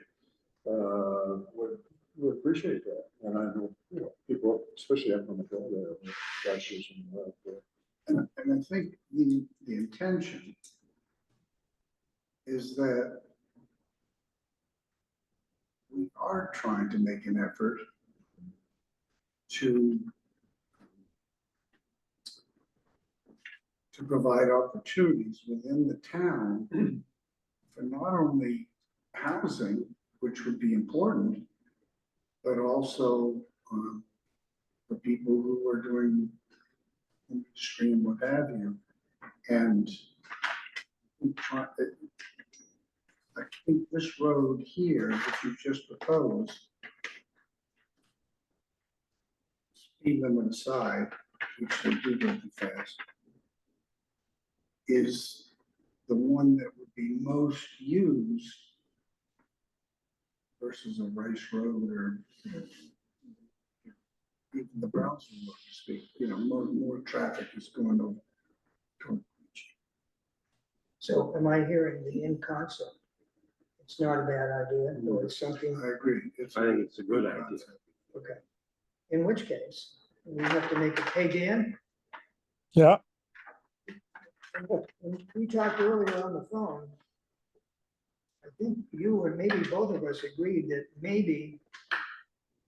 would appreciate that. And I know, people, especially up on the hill there, with dashes and And I think the intention is that we are trying to make an effort to provide opportunities within the town for not only housing, which would be important, but also for people who are doing industry and what have you. And I think this road here, that you've just proposed, speed limit aside, which they do go too fast, is the one that would be most used versus a Rice Road or even the Brownsville Road to speak. More traffic is going over toward. So am I hearing the in concept? It's not a bad idea, or it's something, I agree. I think it's a good idea. okay. In which case, we have to make it, hey, Dan, Yeah, when we talked earlier on the phone, I think you and maybe both of us agreed that maybe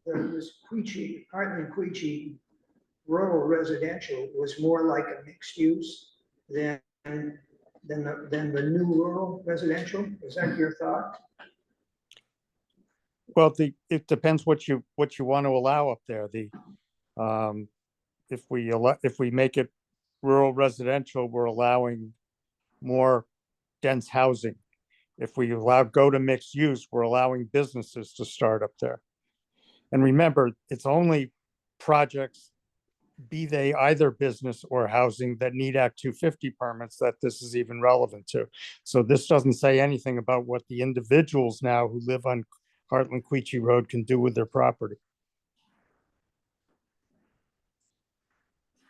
this Hartland Queechee rural residential was more like a mixed use than the new rural residential. Is that your thought? well, it depends what you want to allow up there. If we make it rural residential, we're allowing more dense housing. If we go to mixed use, we're allowing businesses to start up there. And remember, it's only projects be they either business or housing that need Act 250 permits, that this is even relevant to. So this doesn't say anything about what the individuals now who live on Hartland Queechee Road can do with their property.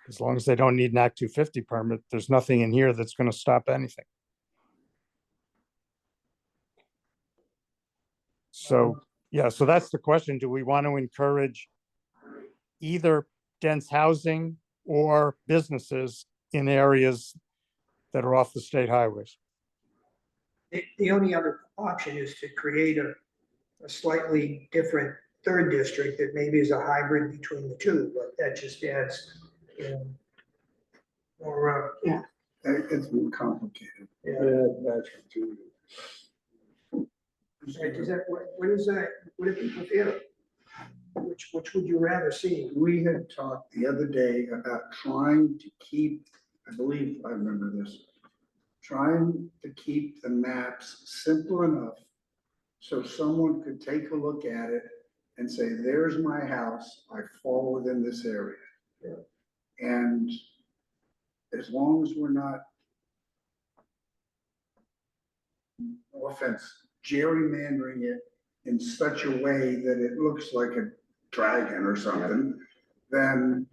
As long as they don't need an Act 250 permit, there's nothing in here that's going to stop anything. So, yeah, so that's the question. Do we want to encourage either dense housing or businesses in areas that are off the state highways? The only other option is to create a slightly different third district that maybe is a hybrid between the two, but that just adds, you know, more, It's more complicated. Yeah, that's too. is that, what is that, what do people feel? Which would you rather see? We had talked the other day about trying to keep, I believe I remember this, trying to keep the maps simple enough so someone could take a look at it and say, there's my house, I fall within this area. And as long as we're not, no offense, gerrymandering it in such a way that it looks like a dragon or something, then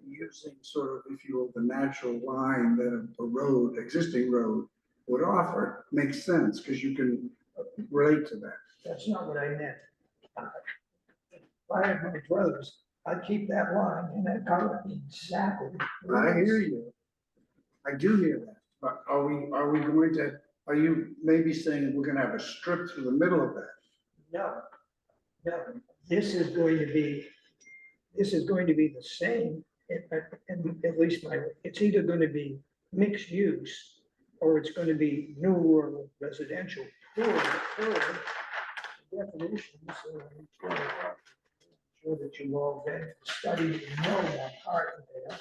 using sort of, if you will, the natural line that a road, existing road would offer, makes sense, because you can relate to that. That's not what I meant. If I had my druthers, I'd keep that line in that color exactly. I hear you. I do hear that, but are we going to, are you maybe saying we're gonna have a strip through the middle of that? No, no, this is going to be the same, and at least it's either going to be mixed use or it's going to be new rural residential. Or definitions, I'm sure that you all have studied and know that part of it.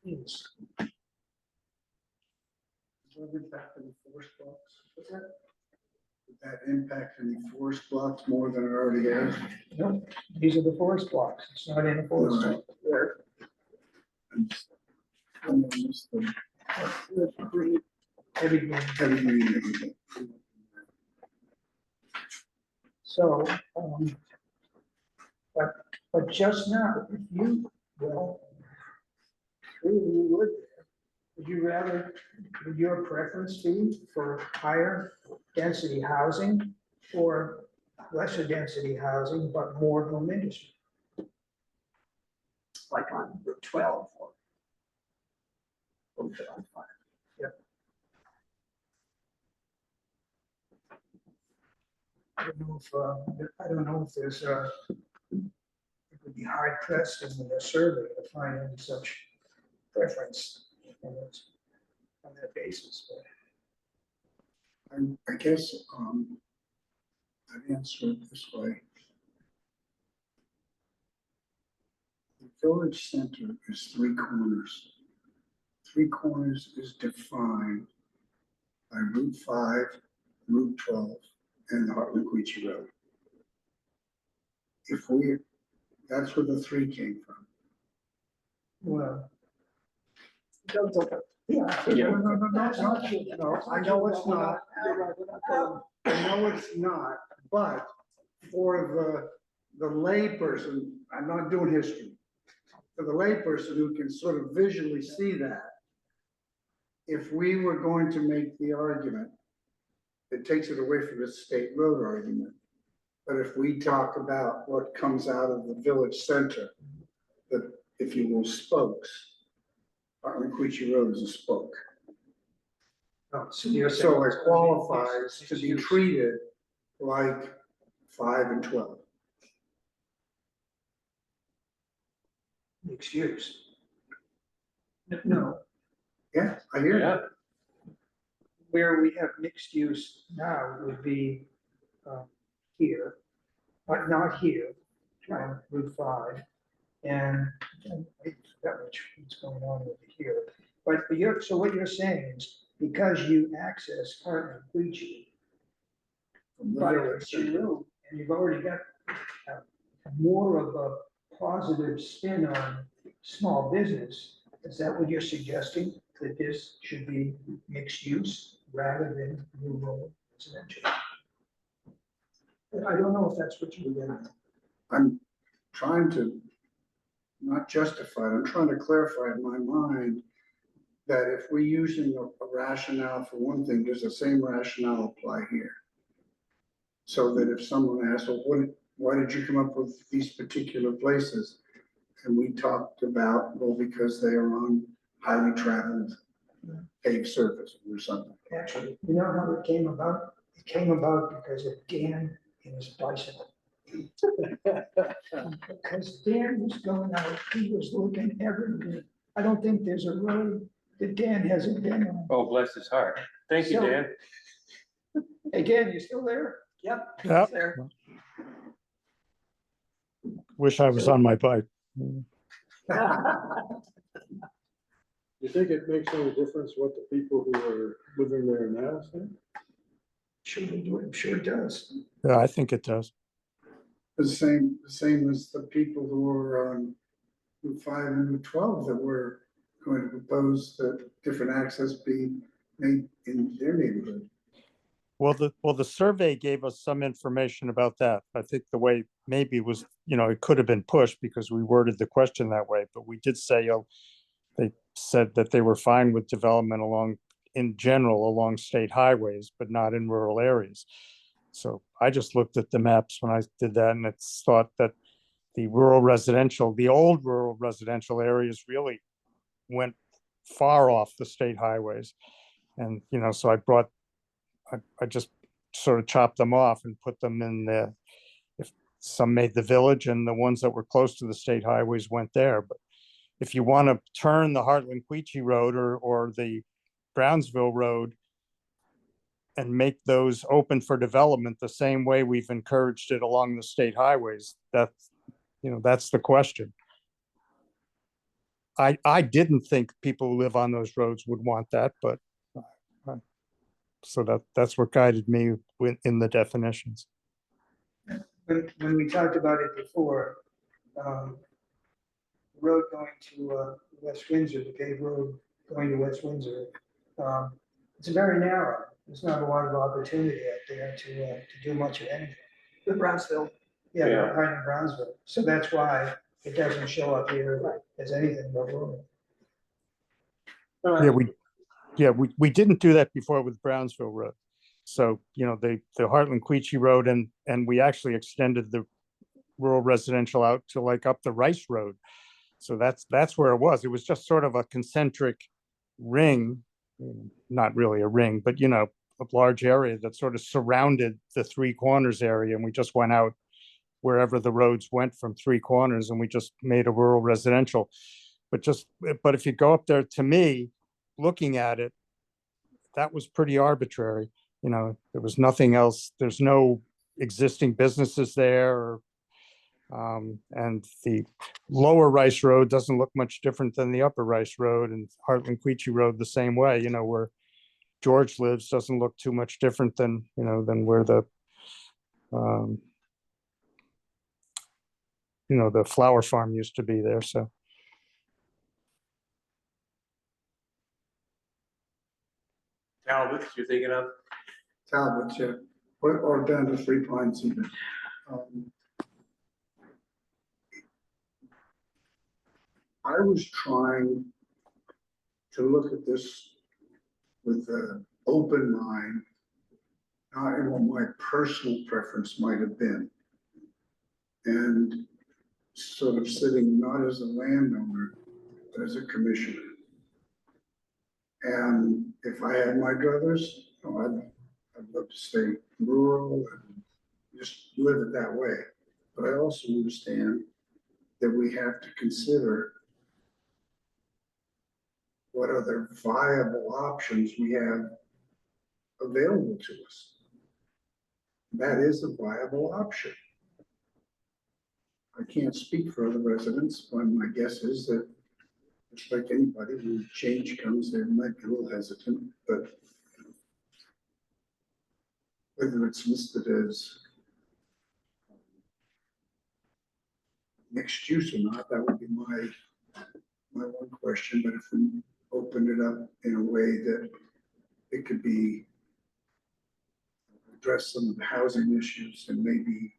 Yes. Does that impact any forest blocks? What's that? Would that impact any forest blocks more than it already has? No, these are the forest blocks. It's not in a forest Right. block. Where? Everything. Everything. So, but just now, if you, well, three of you would you rather, would your preference be for higher density housing or lesser density housing, but more home industry? Like on Route 12 or. Route 5. I don't know if there's it would be hard pressed in the survey to find any such preference on that basis, but. I guess, I'd answer it this way. The village center is three corners. Three corners is defined by Route 5, Route 12, and the Hartland Queechee Road. That's where the three came from. Well, Yeah. No, I know it's not. I know it's not, but for the layperson, I'm not doing history. For the layperson who can sort of visually see that, if we were going to make the argument, it takes it away from the state road argument. But if we talk about what comes out of the village center, the, if you will, spokes, Hartland Queechee Road is a spoke. so you're saying So it it's gonna be qualifies to be mixed use. treated like 5 and 12. Mixed use. No, Yeah, I hear you. Yeah, where we have mixed use now would be here, but not here, on Route 5. And I forgot what's going on over here. But so what you're saying is, because you access Hartland Queechee from the But if village. it's new, and you've already got more of a positive spin on small business, is that what you're suggesting? That this should be mixed use rather than rural residential? I don't know if that's what you were getting at. I'm trying to not justify it, I'm trying to clarify in my mind that if we're using a rationale for one thing, does the same rationale apply here? So that if someone asks, well, why did you come up with these particular places? And we talked about, well, because they are on highly traveled paved surface or something. Actually, you know how it came about? It came about because of Dan and his bicycle. Because Dan was going out, he was looking everywhere. I don't think there's a road that Dan hasn't been on. Oh, bless his heart. Thank you, So- Dan. Hey, Dan, you still there? Yep. Yeah. it's there. Wish I was on my bike. You think it makes any difference what the people who are living there now think? Sure they do, I'm sure it does. Yeah, I think it does. The same as the people who are on Route 5 and Route 12 that were going to propose that different access be made in their neighborhood. Well, the survey gave us some information about that. I think the way maybe it was, it could have been pushed because we worded the question that way, but we did say, they said that they were fine with development in general, along state highways, but not in rural areas. So I just looked at the maps when I did that, and it's thought that the old rural residential areas really went far off the state highways. And, so I just sort of chopped them off and put them in if some made the village, and the ones that were close to the state highways went there. But if you want to turn the Hartland Queechee Road or the Brownsville Road and make those open for development the same way we've encouraged it along the state highways, that's the question. I didn't think people who live on those roads would want that, but so that's what guided me in the definitions. When we talked about it before, road going to West Windsor, the paved road going to West Windsor, it's very narrow. There's not a lot of opportunity out there to do much of anything. The Brownsville. Yeah, Yeah. right in Brownsville. So that's why it doesn't show up here as anything but rural. We didn't do that before with Brownsville Road. So, the Hartland Queechee Road and we actually extended the rural residential out to like up the Rice Road. So that's where it was. It was just sort of a concentric ring, not really a ring, but a large area that sort of surrounded the Three Corners area. And we just went out wherever the roads went from Three Corners, and we just made a rural residential. But if you go up there, to me, looking at it, that was pretty arbitrary. There was nothing else. There's no existing businesses there. And the lower Rice Road doesn't look much different than the upper Rice Road, and Hartland Queechee Road the same way, where George lives doesn't look too much different than where the the flower farm used to be there. So Talbot, you're thinking of? Talbot, yeah, or down to Three Pines even. I was trying to look at this with an open mind, not in what my personal preference might have been. And sort of sitting not as a landowner, but as a commissioner. And if I had my druthers, I'd love to stay rural and just live it that way. But I also understand that we have to consider what other viable options we have available to us. That is a viable option. I can't speak for other residents, but my guess is that just like anybody, when change comes, they might be a little hesitant, but whether it's listed as mixed use or not, that would be my one question, but if we opened it up in a way that it could be address some of the housing issues and maybe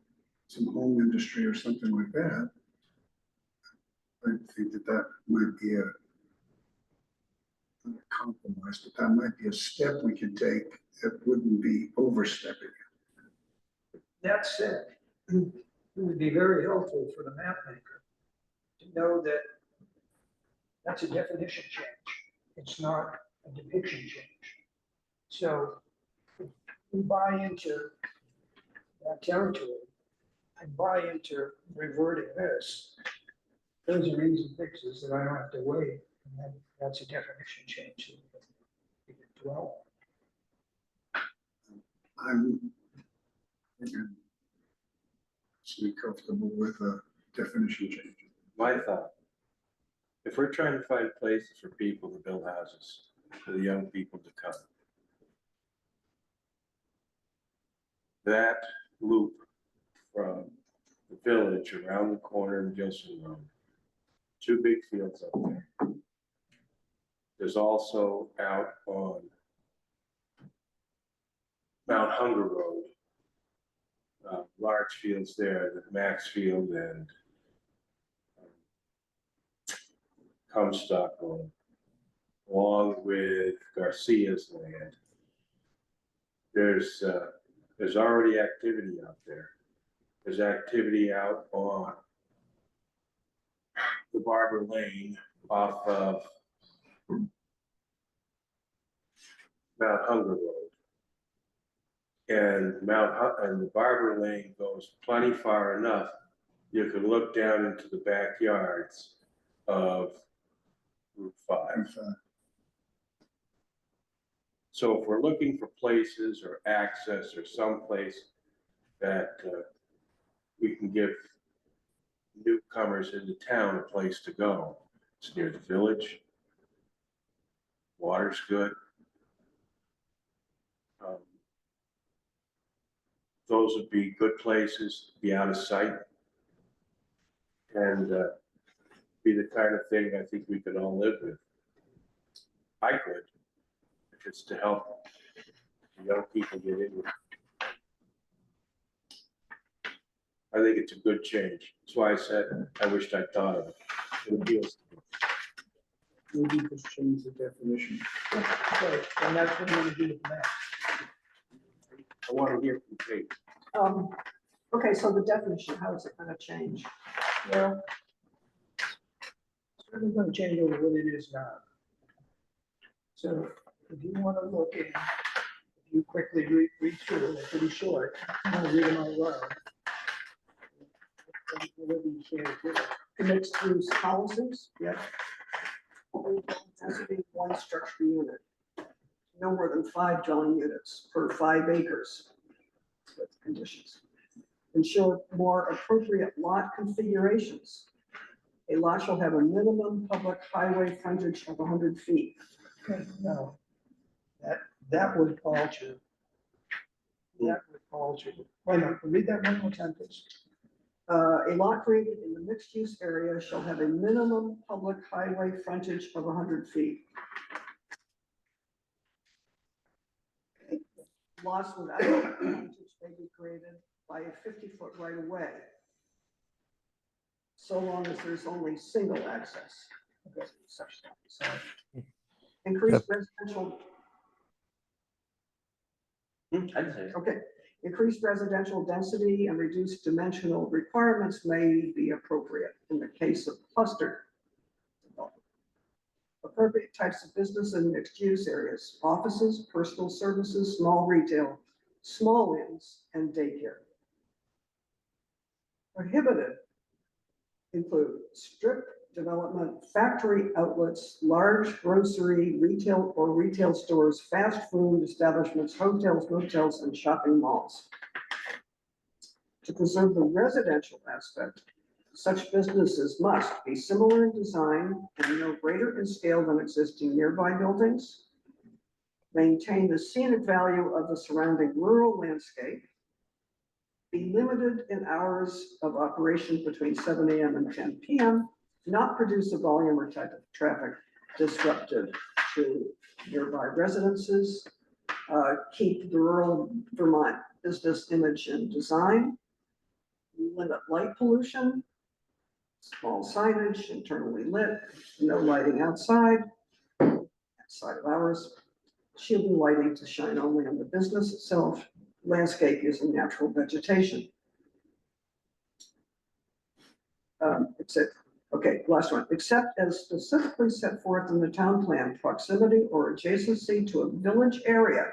some home industry or something like that, I think that that might be not a compromise, but that might be a step we could take that wouldn't be overstepping. That said, it would be very helpful for the map maker to know that that's a definition change. It's not a depiction change. So if we buy into that territory and buy into reverting this, those are easy fixes that I don't have to wait. And then that's a definition change that we can dwell I'm again, absolutely comfortable with a definition change. My thought, if we're trying to find places for people to build houses, for the young people to come, that loop from the village around the corner in Gilson Road, 2 big fields up there. There's also out on Mount Hunger Road, large fields there, the Max Field and Comstock Road, along with Garcia's land. There's already activity out there. There's activity out on the Barber Lane off of Mount Hunger Road. And the Barber Lane goes plenty far enough, you can look down into the backyards of Route 5. So if we're looking for places or access or someplace that we can give newcomers into town a place to go, it's near the village, water's good. Those would be good places, be out of sight, and be the kind of thing I think we could all live with. I could, if it's to help the young people get in. I think it's a good change. That's why I said I wished I'd thought of it. It appeals to me. Maybe just change the definition. Okay, and that's what we're gonna do with the map. I want to hear from Kate. Okay, so the definition, how is it gonna change? Well, it's certainly gonna change over what it is now. So if you wanna look in, if you quickly read through it, they're pretty short, I'll read them out loud. Whatever you can do. Mixed use houses, yeah. Has to be 1 structure unit. No more than 5 dwelling units per 5 acres. With conditions. Ensure more appropriate lot configurations. A lot shall have a minimum public highway frontage of 100 feet. Okay, now, that would alter. That would alter. Wait a minute, read that one more time, please. A lot created in the mixed-use area shall have a minimum public highway frontage of 100 feet. Lots without frontage may be created by a 50-foot right-of-way, so long as there's only single access. Okay, such stuff. So, increased residential. I didn't say it. Okay, increased residential density and reduced dimensional requirements may be appropriate in the case of cluster development. Appropriate types of business in mixed use areas: offices, personal services, small retail, small inns, and daycare. Prohibited include strip development, factory outlets, large grocery, retail or retail stores, fast food establishments, hotels, motels, and shopping malls. To preserve the residential aspect, such businesses must be similar in design and no greater in scale than existing nearby buildings. maintain the scenic value of the surrounding rural landscape, be limited in hours of operation between 7 AM and 10 PM, not produce a volume or type of traffic disruptive to nearby residences, keep the rural Vermont business image and design, limit light pollution, small signage, internally lit, no lighting outside of hours, shielding lighting to shine only on the business itself, landscape using natural vegetation. Last one, except as specifically set forth in the town plan, proximity or adjacency to a village area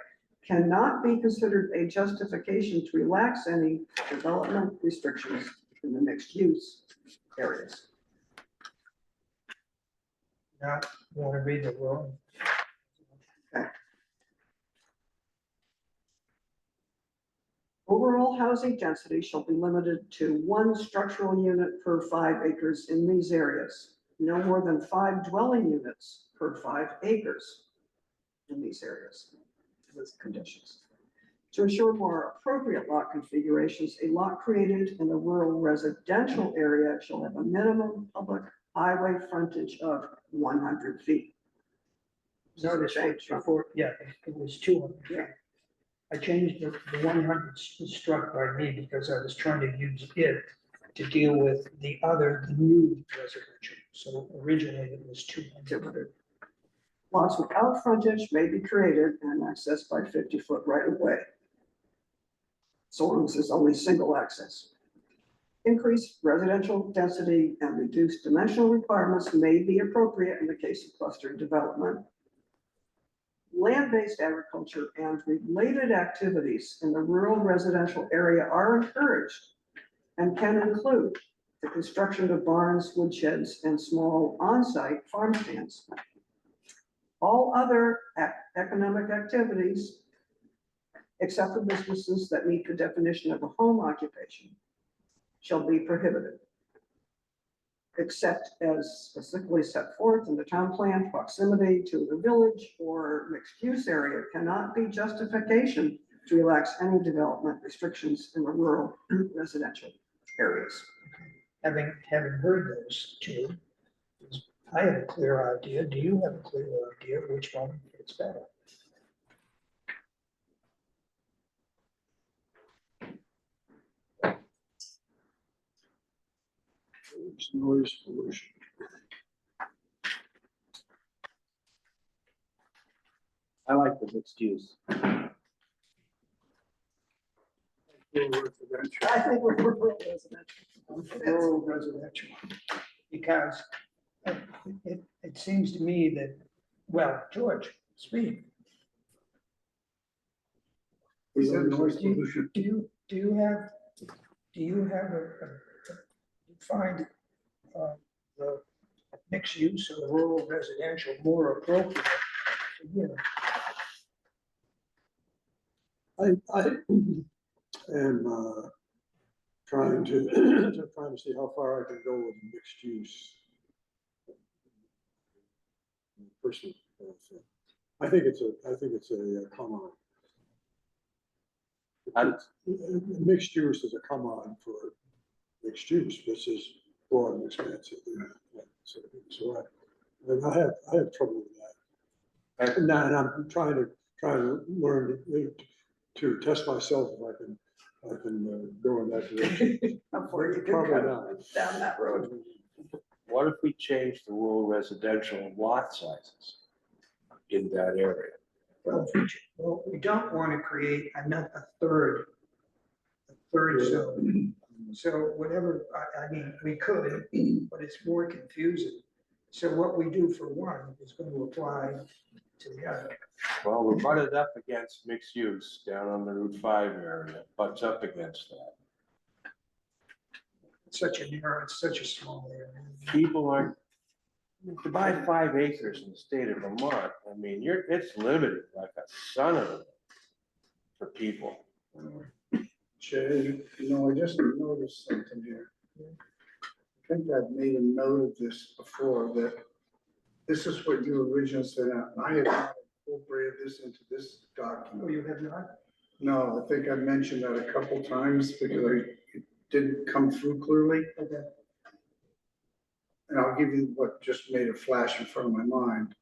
cannot be considered a justification to relax any development restrictions in the mixed use areas. Not want to read the rural. Overall housing density shall be limited to 1 structural unit per 5 acres in these areas. No more than 5 dwelling units per 5 acres in these areas, with conditions. To ensure more appropriate lot configurations, a lot created in the rural residential area shall have a minimum public highway frontage of 100 feet. Notice before, yeah, it was 200. Yeah. I changed the 100 struck by me because I was trying to use it to deal with the new residential. So originally it was 200. 200. Lots without frontage may be created and accessed by 50-foot right of way, so long as there's only single access. Increased residential density and reduced dimensional requirements may be appropriate in the case of cluster development. Land-based agriculture and related activities in the rural residential area are encouraged and can include the construction of barns, woodsheds, and small on-site farm stands. All other economic activities, except for businesses that meet the definition of a home occupation, shall be prohibited, except as specifically set forth in the town plan. Proximity to the village or mixed-use area cannot be justification to relax any development restrictions in the rural residential areas. Having heard those two, I have a clear idea. Do you have a clear idea which one fits better? It's noise pollution. I like the mixed use. I think we're rural residential. Rural residential. Because it seems to me that, well, George, speak. Is there noise Do pollution? you have a find the mixed use of the rural residential more appropriate? You know, I am trying to see how far I can go with mixed use. Personally, I think it's a come on. Mixed use is a come on for mixed use, which is broad and expansive. So I have trouble with that. And I'm trying to learn to test myself if I can go in that direction. Before you Probably can not. go down that road. What if we change the rural residential lot sizes in that area? well, we don't want to create a third zone. So whatever, I mean, we could, but it's more confusing. So what we do for one is going to apply to the other. Well, we're butted up against mixed use down on the Route 5 area, butts up against that. It's such a small area. People aren't, to buy 5 acres in the state of Vermont, I mean, it's limited like a son of a for people. Jay, I just noticed something here. I think I've made a note of this before, that this is what you originally said, and I have not incorporated this into this Oh, document. you have not? No, I think I mentioned that a couple times because it didn't come through clearly. Okay. And I'll give you what just made a flash in front of my mind,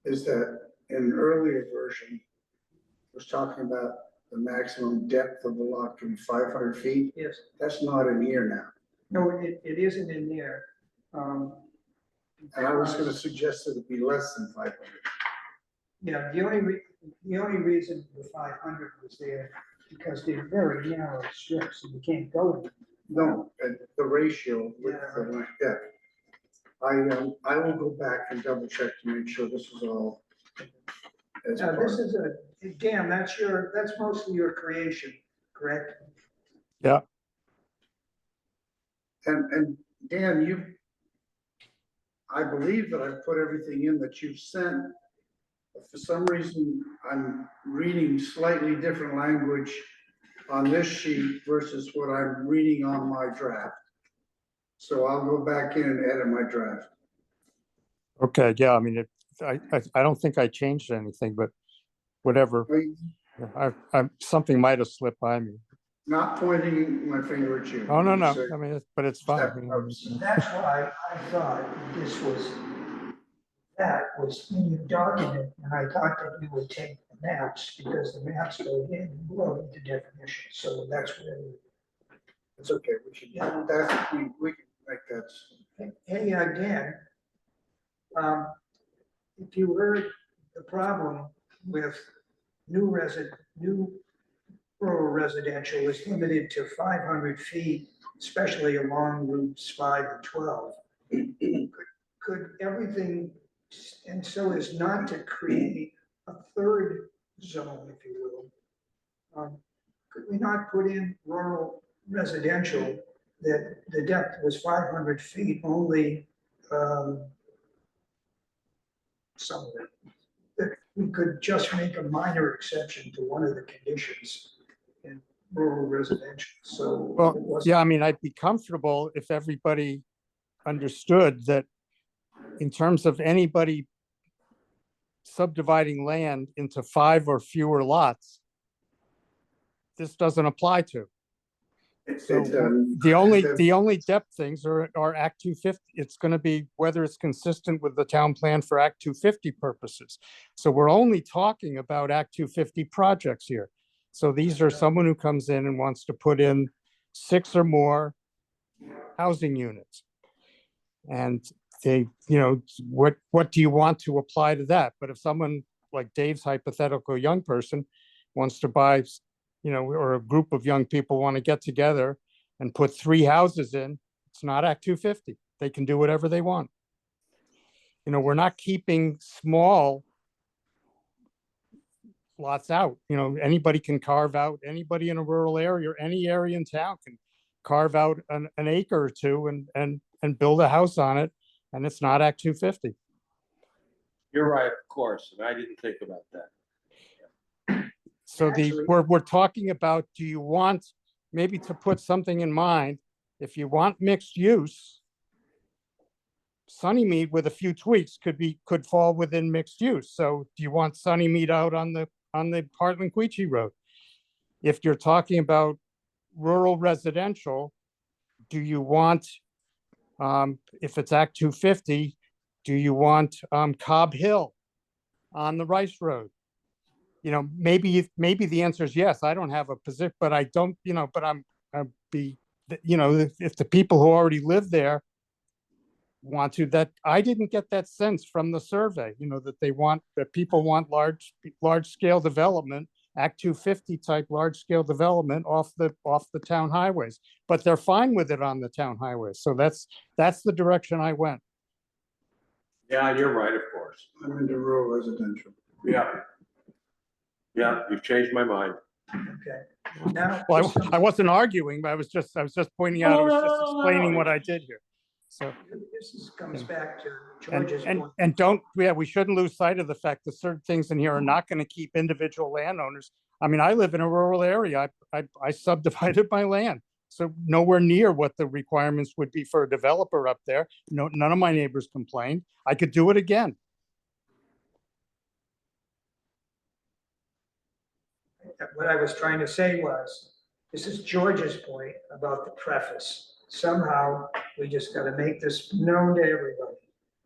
is that in an earlier version, was talking about the maximum depth of the lot can be 500 feet. Yes. That's not in here now. No, it isn't in there. And I was gonna suggest that it be less than 500. Yeah, the only reason the 500 was there, because they're very narrow strips and you can't go in. No, the ratio with the, yeah. I will go back and double check to make sure this is all. As Now, this part. is Dan, that's mostly your creation, correct? And Dan, I believe that I've put everything in that you've sent. But for some reason, I'm reading slightly different language on this sheet versus what I'm reading on my draft. So I'll go back in and edit my draft. Okay, yeah, I mean, I don't think I changed anything, but whatever. Something might have slipped by me. Not pointing my finger at you. Oh, no, no, So I mean, but it's fine. that you know, purpose. That's why I thought that was in your document, and I thought that you would take the maps, because the maps go in below the definition, so that's where. It's okay, we should, that's, we can make that. Hey, Dan, if you heard the problem with new rural residential is limited to 500 feet, especially along routes 5 and 12. Could everything, and so as not to create a third zone, if you will, could we not put in rural residential that the depth was 500 feet only, some of it? That we could just make a minor exception to one of the conditions in rural residential, so. it Well, wasn't- yeah, I mean, I'd be comfortable if everybody understood that in terms of anybody subdividing land into 5 or fewer lots, this doesn't apply to. So the only depth things are Act 250. It's going to be whether it's consistent with the town plan for Act 250 purposes. So we're only talking about Act 250 projects here. So these are someone who comes in and wants to put in 6 or more housing units. And they, what do you want to apply to that? But if someone like Dave's hypothetical young person wants to buy, or a group of young people want to get together and put 3 houses in, it's not Act 250. They can do whatever they want. We're not keeping small lots out. Anybody can carve out, anybody in a rural area or any area in town can carve out an acre or two and build a house on it. And it's not Act 250. You're right, of course, and I didn't think about that. So Actually- we're talking about, do you want maybe to put something in mind? If you want mixed use, Sunnymead with a few tweaks could fall within mixed use. So do you want Sunnymead out on the Hartland Queechee Road? If you're talking about rural residential, do you want, if it's Act 250, do you want Cobb Hill on the Rice Road? Maybe the answer is yes. I don't have a position, but I don't, but I'd be, if the people who already live there want to, that I didn't get that sense from the survey, that people want large scale development, Act 250 type large scale development off the town highways, but they're fine with it on the town highways. So that's the direction I went. Yeah, you're right, of course. I'm into rural residential. Yeah. Yeah, you've changed my mind. Okay. Now, Well, just some- I wasn't arguing, but I was just pointing out, I was just explaining what I did here. So, comes back to and, George's and, point. and we shouldn't lose sight of the fact that certain things in here are not going to keep individual landowners. I mean, I live in a rural area. I subdivided my land. So nowhere near what the requirements would be for a developer up there. No, none of my neighbors complained. I could do it again. what I was trying to say was, this is George's point about the preface. Somehow, we just gotta make this known to everybody.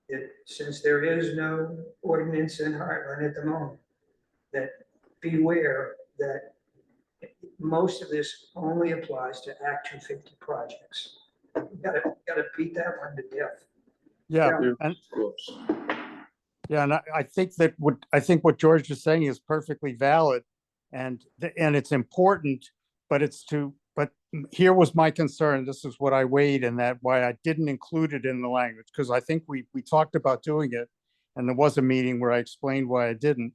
That since there is no ordinance in Heartland at the moment, that beware that most of this only applies to Act 250 projects. Gotta beat that one to death. Yeah, and yeah, and I think that what George is saying is perfectly valid, and it's important, but here was my concern. This is what I weighed, and that why I didn't include it in the language, because I think we talked about doing it, and there was a meeting where I explained why I didn't.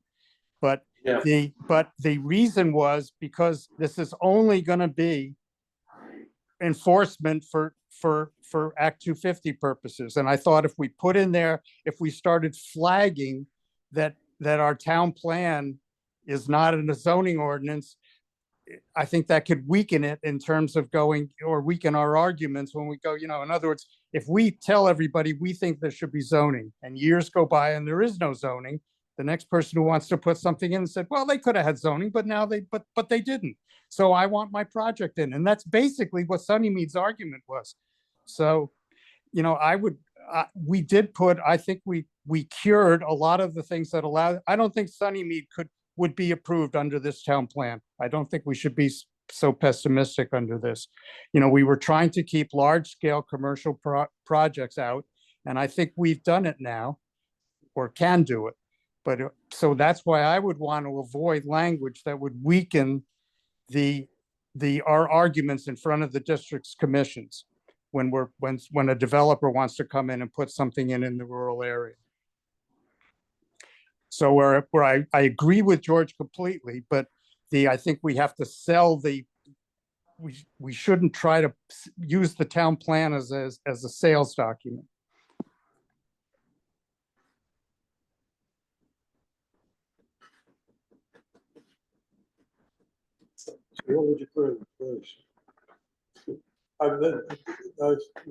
But Yeah. the reason was because this is only going to be enforcement for Act 250 purposes. And I thought if we put in there, if we started flagging that our town plan is not in a zoning ordinance, I think that could weaken it in terms of going, or weaken our arguments when we go, in other words, if we tell everybody we think there should be zoning and years go by and there is no zoning, the next person who wants to put something in said, well, they could have had zoning, but now but they didn't. So I want my project in. And that's basically what Sunnymead's argument was. So, we did put, I think we cured a lot of the things that allowed, I don't think Sunnymead would be approved under this town plan. I don't think we should be so pessimistic under this. We were trying to keep large scale commercial projects out, and I think we've done it now, or can do it. But so that's why I would want to avoid language that would weaken our arguments in front of the district's commissions when a developer wants to come in and put something in the rural area. So where I agree with George completely, but I think we have to sell we shouldn't try to use the town plan as a sales document. What would you put in place? Am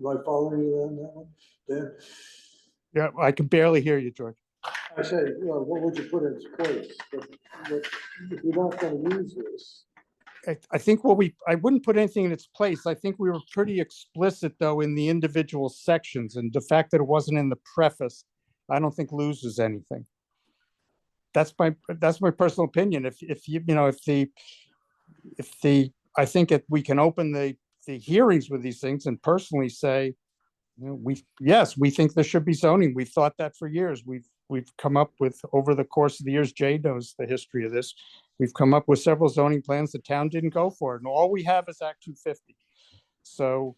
I following you on that one, Dan? Yeah, I can barely hear you, George. I say, what would you put in place? If you're not gonna use this, I think I wouldn't put anything in its place. I think we were pretty explicit though in the individual sections, and the fact that it wasn't in the preface, I don't think loses anything. That's my personal opinion. I think we can open the hearings with these things and personally say, we think there should be zoning. We've thought that for years. We've come up with, over the course of the years, Jay knows the history of this. We've come up with several zoning plans. The town didn't go for it. And all we have is Act 250. So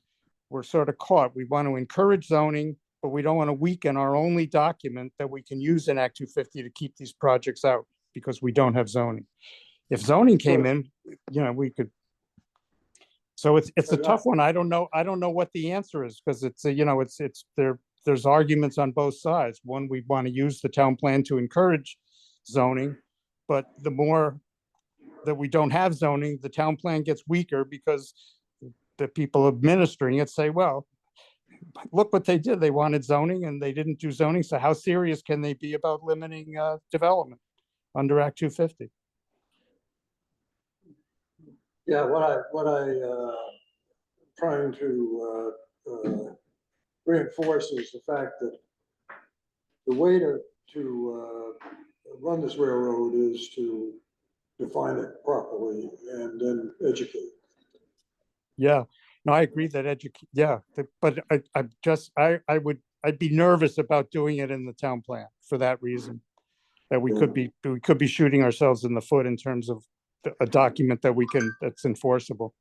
we're sort of caught. We want to encourage zoning, but we don't want to weaken our only document that we can use in Act 250 to keep these projects out, because we don't have zoning. If zoning came in, we could. So it's a tough one. I don't know what the answer is, because there's arguments on both sides. One, we want to use the town plan to encourage zoning, but the more that we don't have zoning, the town plan gets weaker, because the people administering it say, well, look what they did. They wanted zoning and they didn't do zoning. So how serious can they be about limiting development under Act 250? yeah, what I trying to reinforce is the fact that the way to run this railroad is to define it properly and then educate. Yeah, no, I agree that but I'd be nervous about doing it in the town plan for that reason, that we could be shooting ourselves in the foot in terms of a document that's enforceable.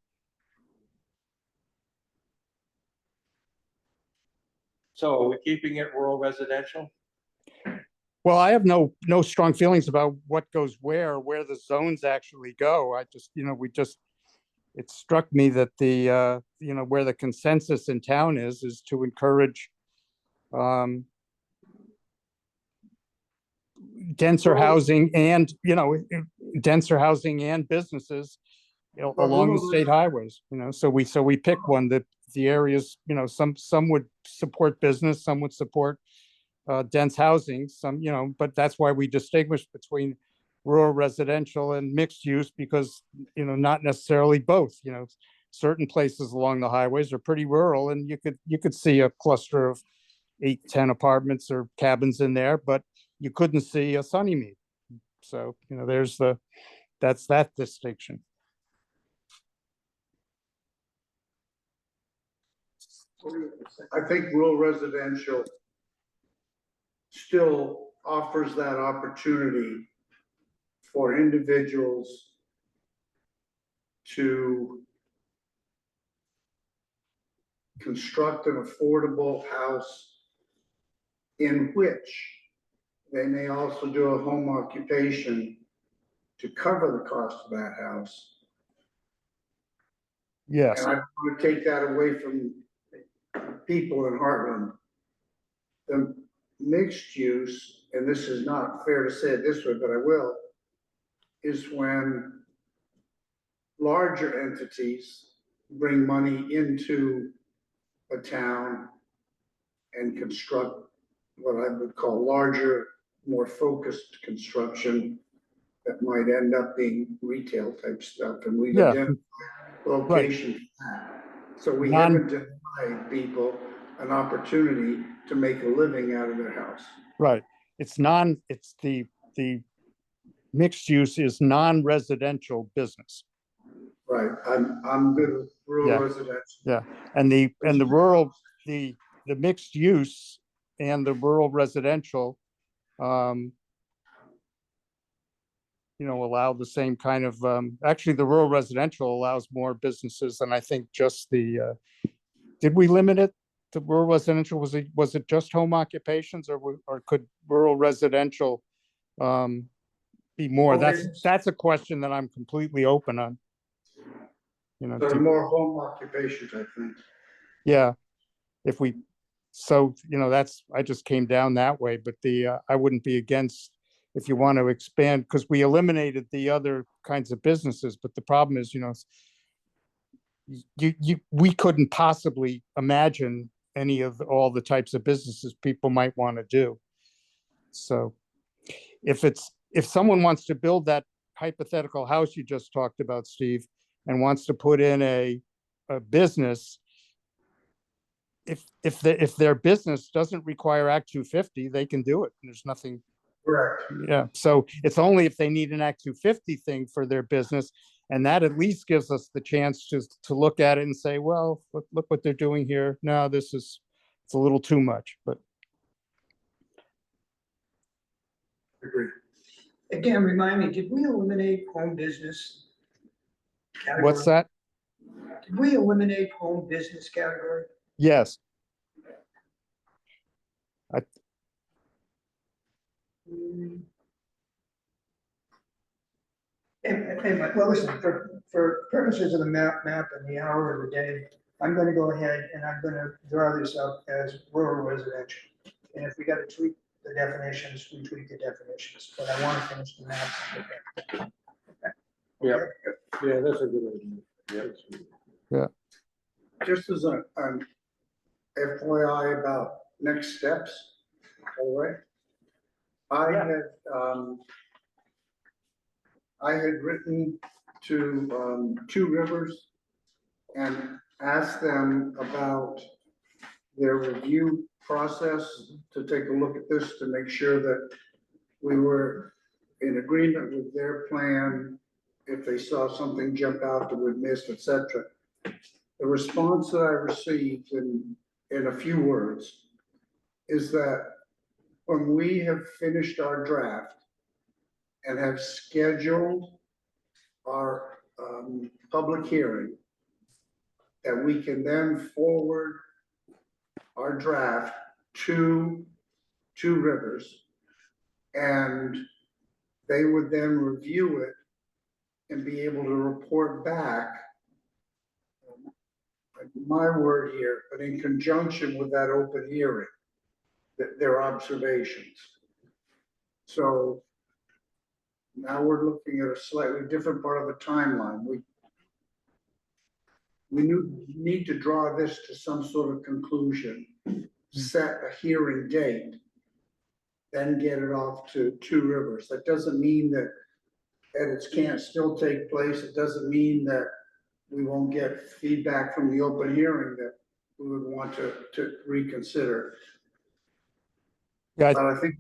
So are we keeping it rural residential? Well, I have no strong feelings about what goes where the zones actually go. I just, it struck me that where the consensus in town is to encourage denser housing and businesses along the state highways. So we pick one that the areas, some would support business, some would support dense housing, but that's why we distinguish between rural residential and mixed use because, not necessarily both, certain places along the highways are pretty rural and you could see a cluster of 8, 10 apartments or cabins in there, but you couldn't see a Sunnymead. So, that's that distinction. I think rural residential still offers that opportunity for individuals to construct an affordable house in which they may also do a home occupation to cover the cost of that house. Yes, And I want to take that away from people in Hartland. The mixed use, and this is not fair to say it this way, but I will, is when larger entities bring money into a town and construct what I would call larger, more focused construction that might end up being retail type stuff, and we've Yeah. identified location for that. So we Non- haven't denied people an opportunity to make a living out of their house. right. It's the mixed use is non-residential business. Right, I'm good with rural Yeah. residential. Yeah, and the rural, the mixed use and the rural residential, allow the same kind of, actually, the rural residential allows more businesses than I think just did we limit it to rural residential? Was it just home occupations or could rural residential be more? Home business. That's a question that I'm completely open on. There are more home occupations, I think. Yeah, if we, I just came down that way, but I wouldn't be against if you want to expand, because we eliminated the other kinds of businesses, but the problem is, we couldn't possibly imagine any of all the types of businesses people might want to do. So if someone wants to build that hypothetical house you just talked about, Steve, and wants to put in a business, if their business doesn't require Act 250, they can do it. There's nothing. Correct. Yeah. So it's only if they need an Act 250 thing for their business. And that at least gives us the chance to look at it and say, well, look what they're doing here. No, it's a little too much, but. Agreed. Again, remind me, did we eliminate home business? What's category? that? Did we eliminate home business category? Yes. Well, listen, for purposes of the map and the hour of the day, I'm gonna go ahead and I'm gonna draw this up as rural residential. And if we gotta tweak the definitions, we tweak the definitions, but I wanna finish the map. Yeah. Yeah, that's a good idea. Just as an FYI about next steps, all right? I had written to Two Rivers and asked them about their review process to take a look at this to make sure that we were in agreement with their plan. If they saw something jump out that we'd missed, et cetera. The response that I received in a few words is that when we have finished our draft and have scheduled our public hearing, that we can then forward our draft to Two Rivers, and they would then review it and be able to report back, my word here, but in conjunction with that open hearing, their observations. So now we're looking at a slightly different part of the timeline. We need to draw this to some sort of conclusion, set a hearing date, then get it off to Two Rivers. That doesn't mean that edits can't still take place, it doesn't mean that we won't get feedback from the open hearing that we would want to reconsider. Yeah, But I think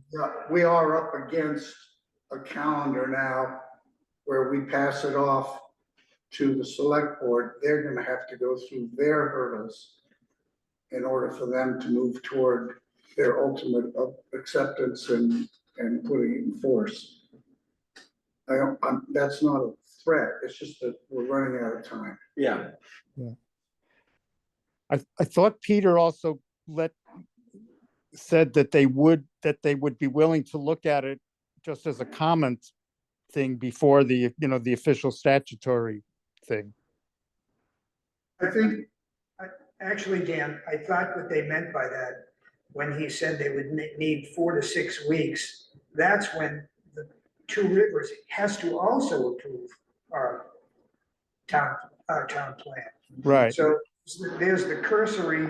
we are up against a calendar now where we pass it off to the select board. They're gonna have to go through their hurdles in order for them to move toward their ultimate acceptance and putting it in force. That's not a threat, it's just that we're running out of time. Yeah, I thought Peter also said that they would be willing to look at it just as a comment thing before the, the official statutory thing. I think, Actually, Dan, I thought what they meant by that, when he said they would need 4 to 6 weeks, that's when the Two Rivers has to also approve our town plan. Right. So there's the cursory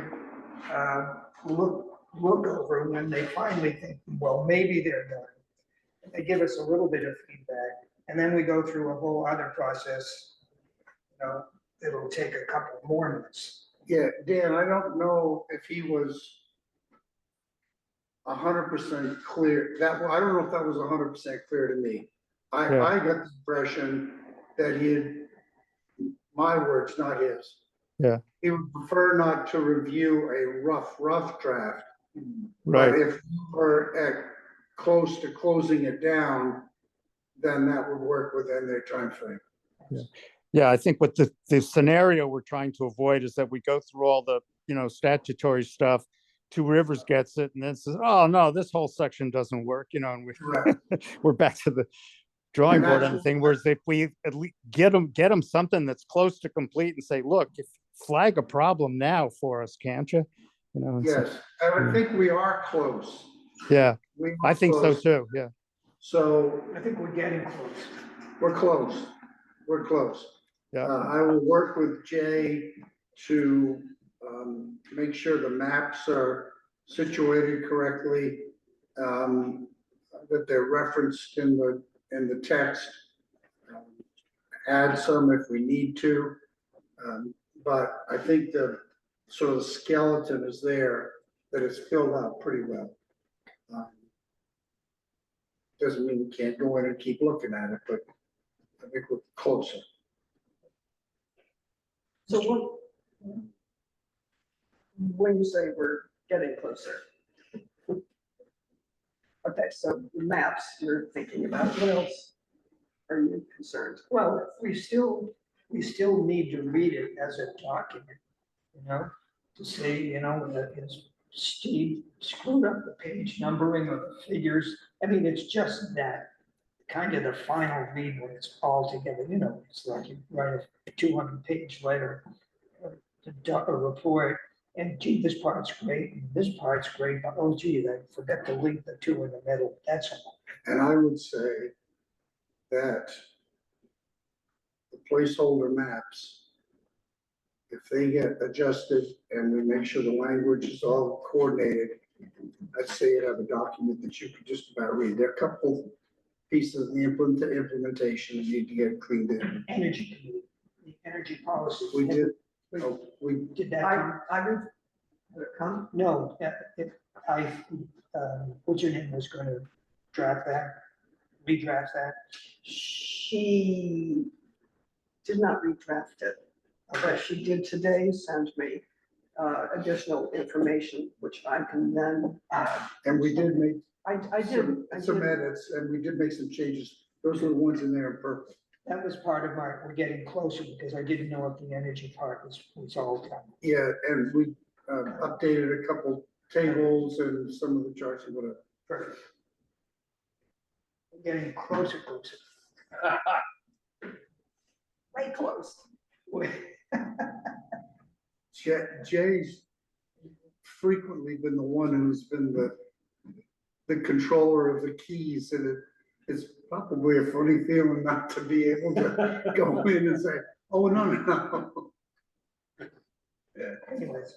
look over when they finally think, well, maybe they're done. They give us a little bit of feedback, and then we go through a whole other process. It'll take a couple more months. yeah, Dan, I don't know if he was 100% clear, I don't know if that was 100% clear to me. I Yeah. got the impression that he had, my words, not his. Yeah. He would prefer not to review a rough draft. Right. But if we're at close to closing it down, then that would work within their timeframe. Yeah, I think what the scenario we're trying to avoid is that we go through all the, statutory stuff. Two Rivers gets it and then says, oh, no, this whole section doesn't work, and we're back to the drawing And board that's on the thing. Whereas if we at least get them something that's close to complete and say, look, if flag a problem now for us, can't you? Yes, and I think we are close. Yeah, We are I think so close. too. Yeah. So I think we're getting close. we're close. We're close. Yeah. I will work with Jay to make sure the maps are situated correctly, that they're referenced in the text. Add some if we need to. But I think the sort of skeleton is there, that it's filled out pretty well. Doesn't mean we can't go in and keep looking at it, but I think we're closer. So when you say we're getting closer. Okay, so the maps you're thinking about, what else are you concerned? Well, we still need to read it as a document, to say, that Steve screwed up the page numbering of the figures. I mean, it's just that kind of the final read when it's all together, it's like you write a 200-page letter, a report, and gee, this part's great, and this part's great, but oh gee, I forgot to link the two in the middle, that's all. And I would say that the placeholder maps, if they get adjusted and we make sure the language is all coordinated, I'd say you have a document that you could just about read. There are a couple pieces of the implementation that need to get cleaned in. Energy committee, the energy policy. We did, Did that I come? read, did it come? No, what's your name was gonna draft that, redraft that? She did not redraft it, but she did today send me additional information, which I can then add. and we did make I did. some edits, and we did make some changes. Those are the ones in there in purple. That was part of we're getting closer, because I didn't know if the energy part was all done. Yeah, and we updated a couple tables and some of the charts and whatever. Perfect. We're getting closer. Way close. Jay's frequently been the one who's been the controller of the keys, and it's probably a funny feeling not to be able to go in and say, oh, no. Yeah, Anyways,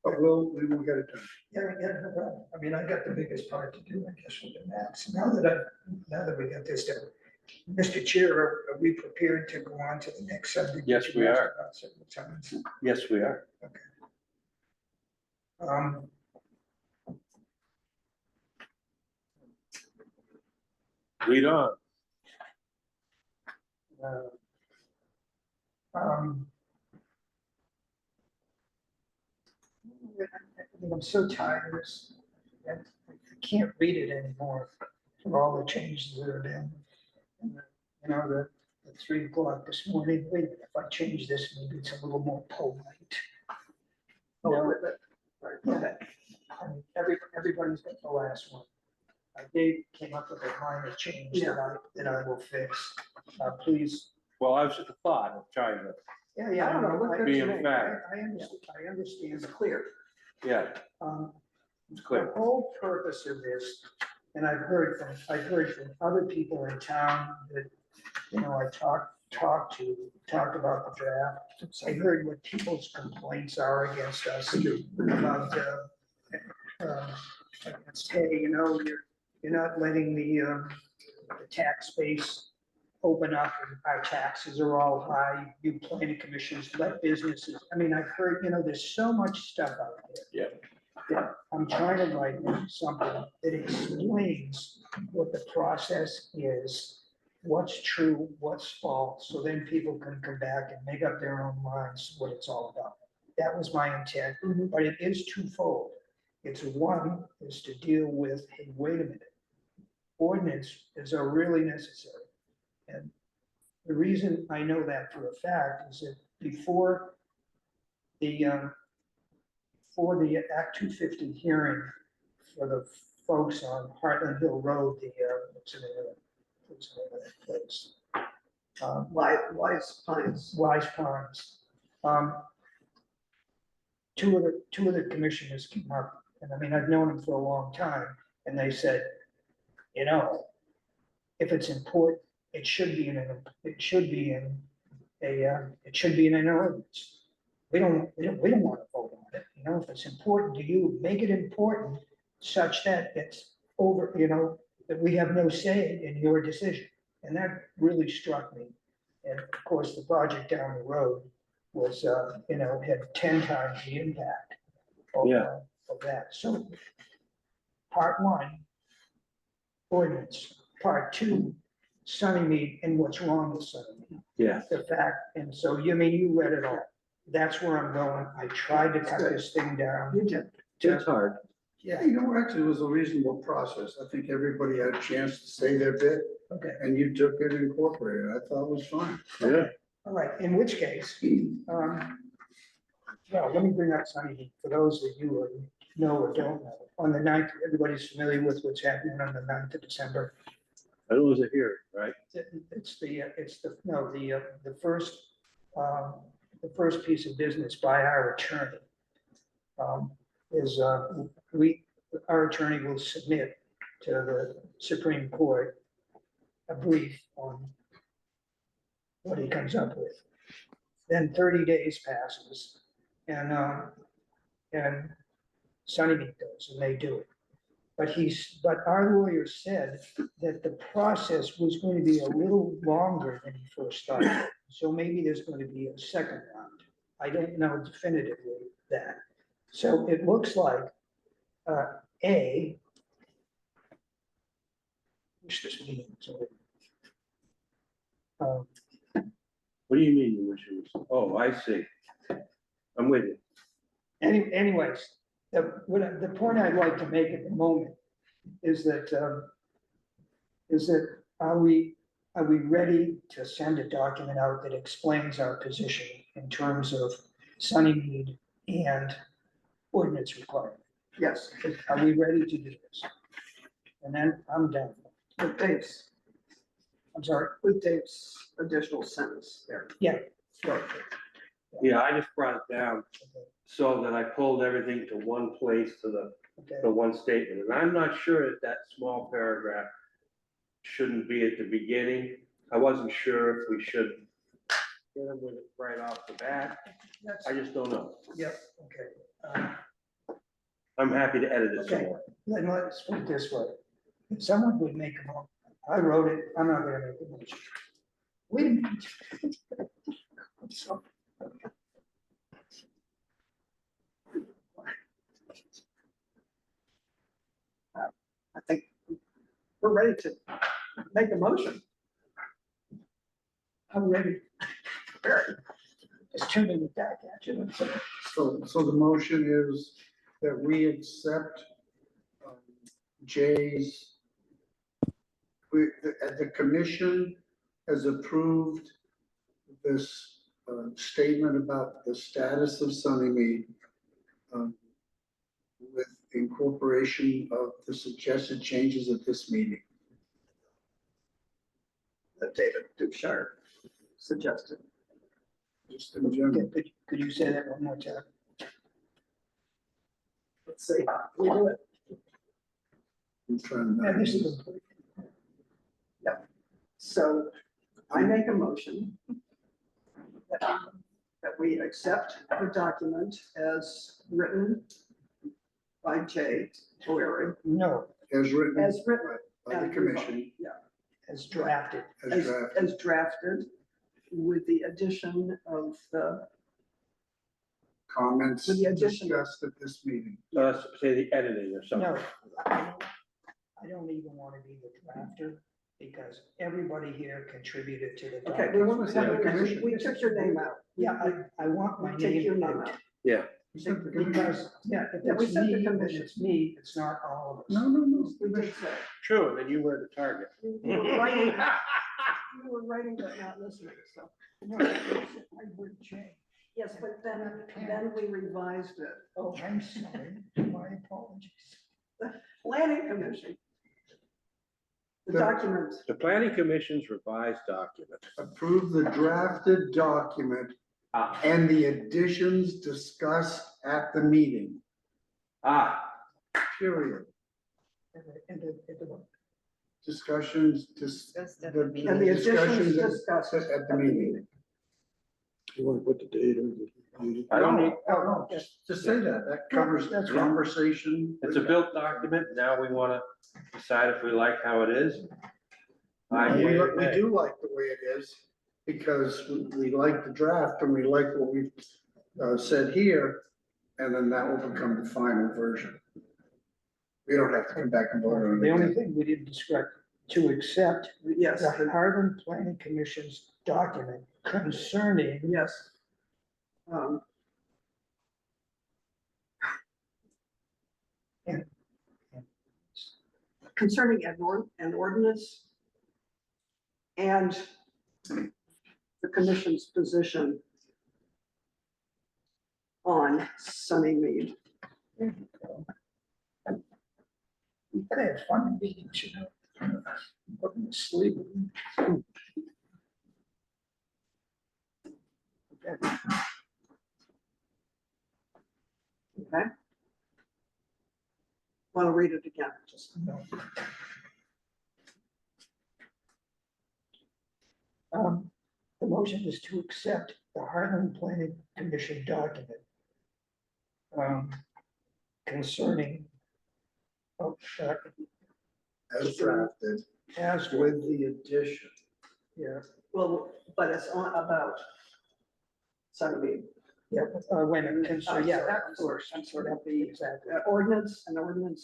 but we will get it done. yeah, no problem. I mean, I got the biggest part to do, I guess, with the maps. Now that we got this done, Mr. Chair, are we prepared to go on to the next subject? Yes, we are. About several times? Yes, we are. Um, Read on. um, I'm so tired of this. I can't read it anymore for all the changes that have been. And, you know, the 3 o'clock this morning, wait, if I change this, maybe it's a little more polite. Oh, No. wait, wait. Right, go ahead. I mean, everybody's got the last one. Dave came up with a minor change that I will fix. Please. Well, I was just a thought of trying to Yeah, I don't know, look good be to a me. fact. I understand. It's clear. Yeah, Um, it's The clear. whole purpose of this, and I've heard from other people in town that, you know, I talked about the draft. I heard what people's complaints are against us about, against, hey, you know, you're not letting the tax base open up, and our taxes are all high, you planning commissions, let businesses, I mean, I've heard, you know, there's so much stuff out there. Yeah. That I'm trying to write something that explains what the process is, what's true, what's false, so then people can come back and make up their own minds what it's all about. That was my intent, but it is twofold. It's one, is to deal with, hey, wait a minute, ordinances are really necessary. And the reason I know that for a fact is that before the Act 250 hearing for the folks on Hartland Hill Road, what's the name of that place? Wise Pines. Wise Pines. Two of the commissioners came up, and I mean, I've known them for a long time, and they said, you know, if it's important, it should be in an ordinance. We don't want to vote on it, you know, if it's important to you, make it important such that it's over, you know, that we have no say in your decision. And that really struck me. And of course, the project down the road was, you know, had 10 times the impact of, Yeah. of that. So part one, ordinance. Part two, Sunnymead and what's wrong with Sunnymead. Yeah. The fact, and so, you mean, you read it all. That's where I'm going. I tried to cut this thing down. You did. It's hard. Yeah, you know, actually, it was a reasonable process. I think everybody had a chance to say their bit, Okay, and you took it and incorporated it. I thought it was fine. Yeah. all right, in which case, well, let me bring up Sunnymead for those that you know or don't know. On the 9th, everybody's familiar with what's happening on the 9th of December. It was a hearing, right? The first piece of business by our attorney. Is, our attorney will submit to the Supreme Court a brief on what he comes up with. Then 30 days passes and Sunnymead goes and they do it. But our lawyer said that the process was going to be a little longer than he first started. So maybe there's going to be a second round. I don't know definitively that. So it looks like, wish this meeting was over. What do you mean you wish it was? Oh, I see. I'm with you. Anyways, the point I'd like to make at the moment is that are we ready to send a document out that explains our position in terms of Sunnymead and ordinance requirement? Yes, Are we ready to do this? And then I'm done. with Dave's, I'm sorry. with Dave's additional sentence there. Yeah. Yeah, I just brought it down so that I pulled everything to one place to Okay. the one statement. And I'm not sure that that small paragraph shouldn't be at the beginning. I wasn't sure if we should get them with it right off the bat. I just don't know. Yep, okay. I'm happy to edit it some Okay. more. Let's put it this way. If someone would make a motion, I wrote it, I'm not gonna make the motion. Wait a minute. So, I think we're ready to make a motion. I'm ready. Just turning it back at you. So the motion is that we accept Jay's, the commission has approved this statement about the status of Sunnymead with incorporation of the suggested changes at this meeting. That David Dubshire suggested. Just in general. Could you say that one more time? Let's see, we do it. I'm trying Yeah, not this to- is. So I make a motion that we accept the document as written by Jay O'Leary, No, As written. as written. By the commission, Yeah, as drafted. as drafted. as drafted, with the addition of the, Comments With the addition of- discussed at this meeting. Say the editing or something. No, I don't even want to be the drafter because everybody here contributed to the okay, we want document. to, we took your name out. Yeah, I want my We take your name name out. out. Yeah, Because, yeah, if Yeah, we it's said the me, then commission. it's me, it's not all of us. No. We did say. true, and then you were the target. You were writing, you were writing but not listening, so. No, I would change. Yes, but then we revised it. Oh, I'm sorry, my apologies. Planning commission. The The- document, The planning commission's revised document. Approve the drafted document Ah, and the additions discussed at the meeting, period. And the Discussions, Discussed at the meeting. and the additions discussions discussed. at the meeting. You want to put the date on the meeting? I don't need, No, just say that covers That's the fine. conversation. it's a built document, now we wanna decide if we like how it is. We do like the way it is, because we like the draft and we like what we've said here, and then that will become the final version. We don't have to come back and vote on it. The only again. thing we didn't describe, to accept Yes, the Hartland Planning Commission's document concerning yes. Concerning an ordinance and the commission's position on Sunnymead. We gotta have fun meetings, you know. Putting to sleep. Okay. Want to read it again? Just, you know. The motion is to accept the Hartland Planning Commission document concerning As drafted, as with the addition. yeah, Well, but it's on about Sunnymead. yeah, wait a minute, concerning. Yeah, that first, I'm sorry, the Exactly. ordinance and Sunnymead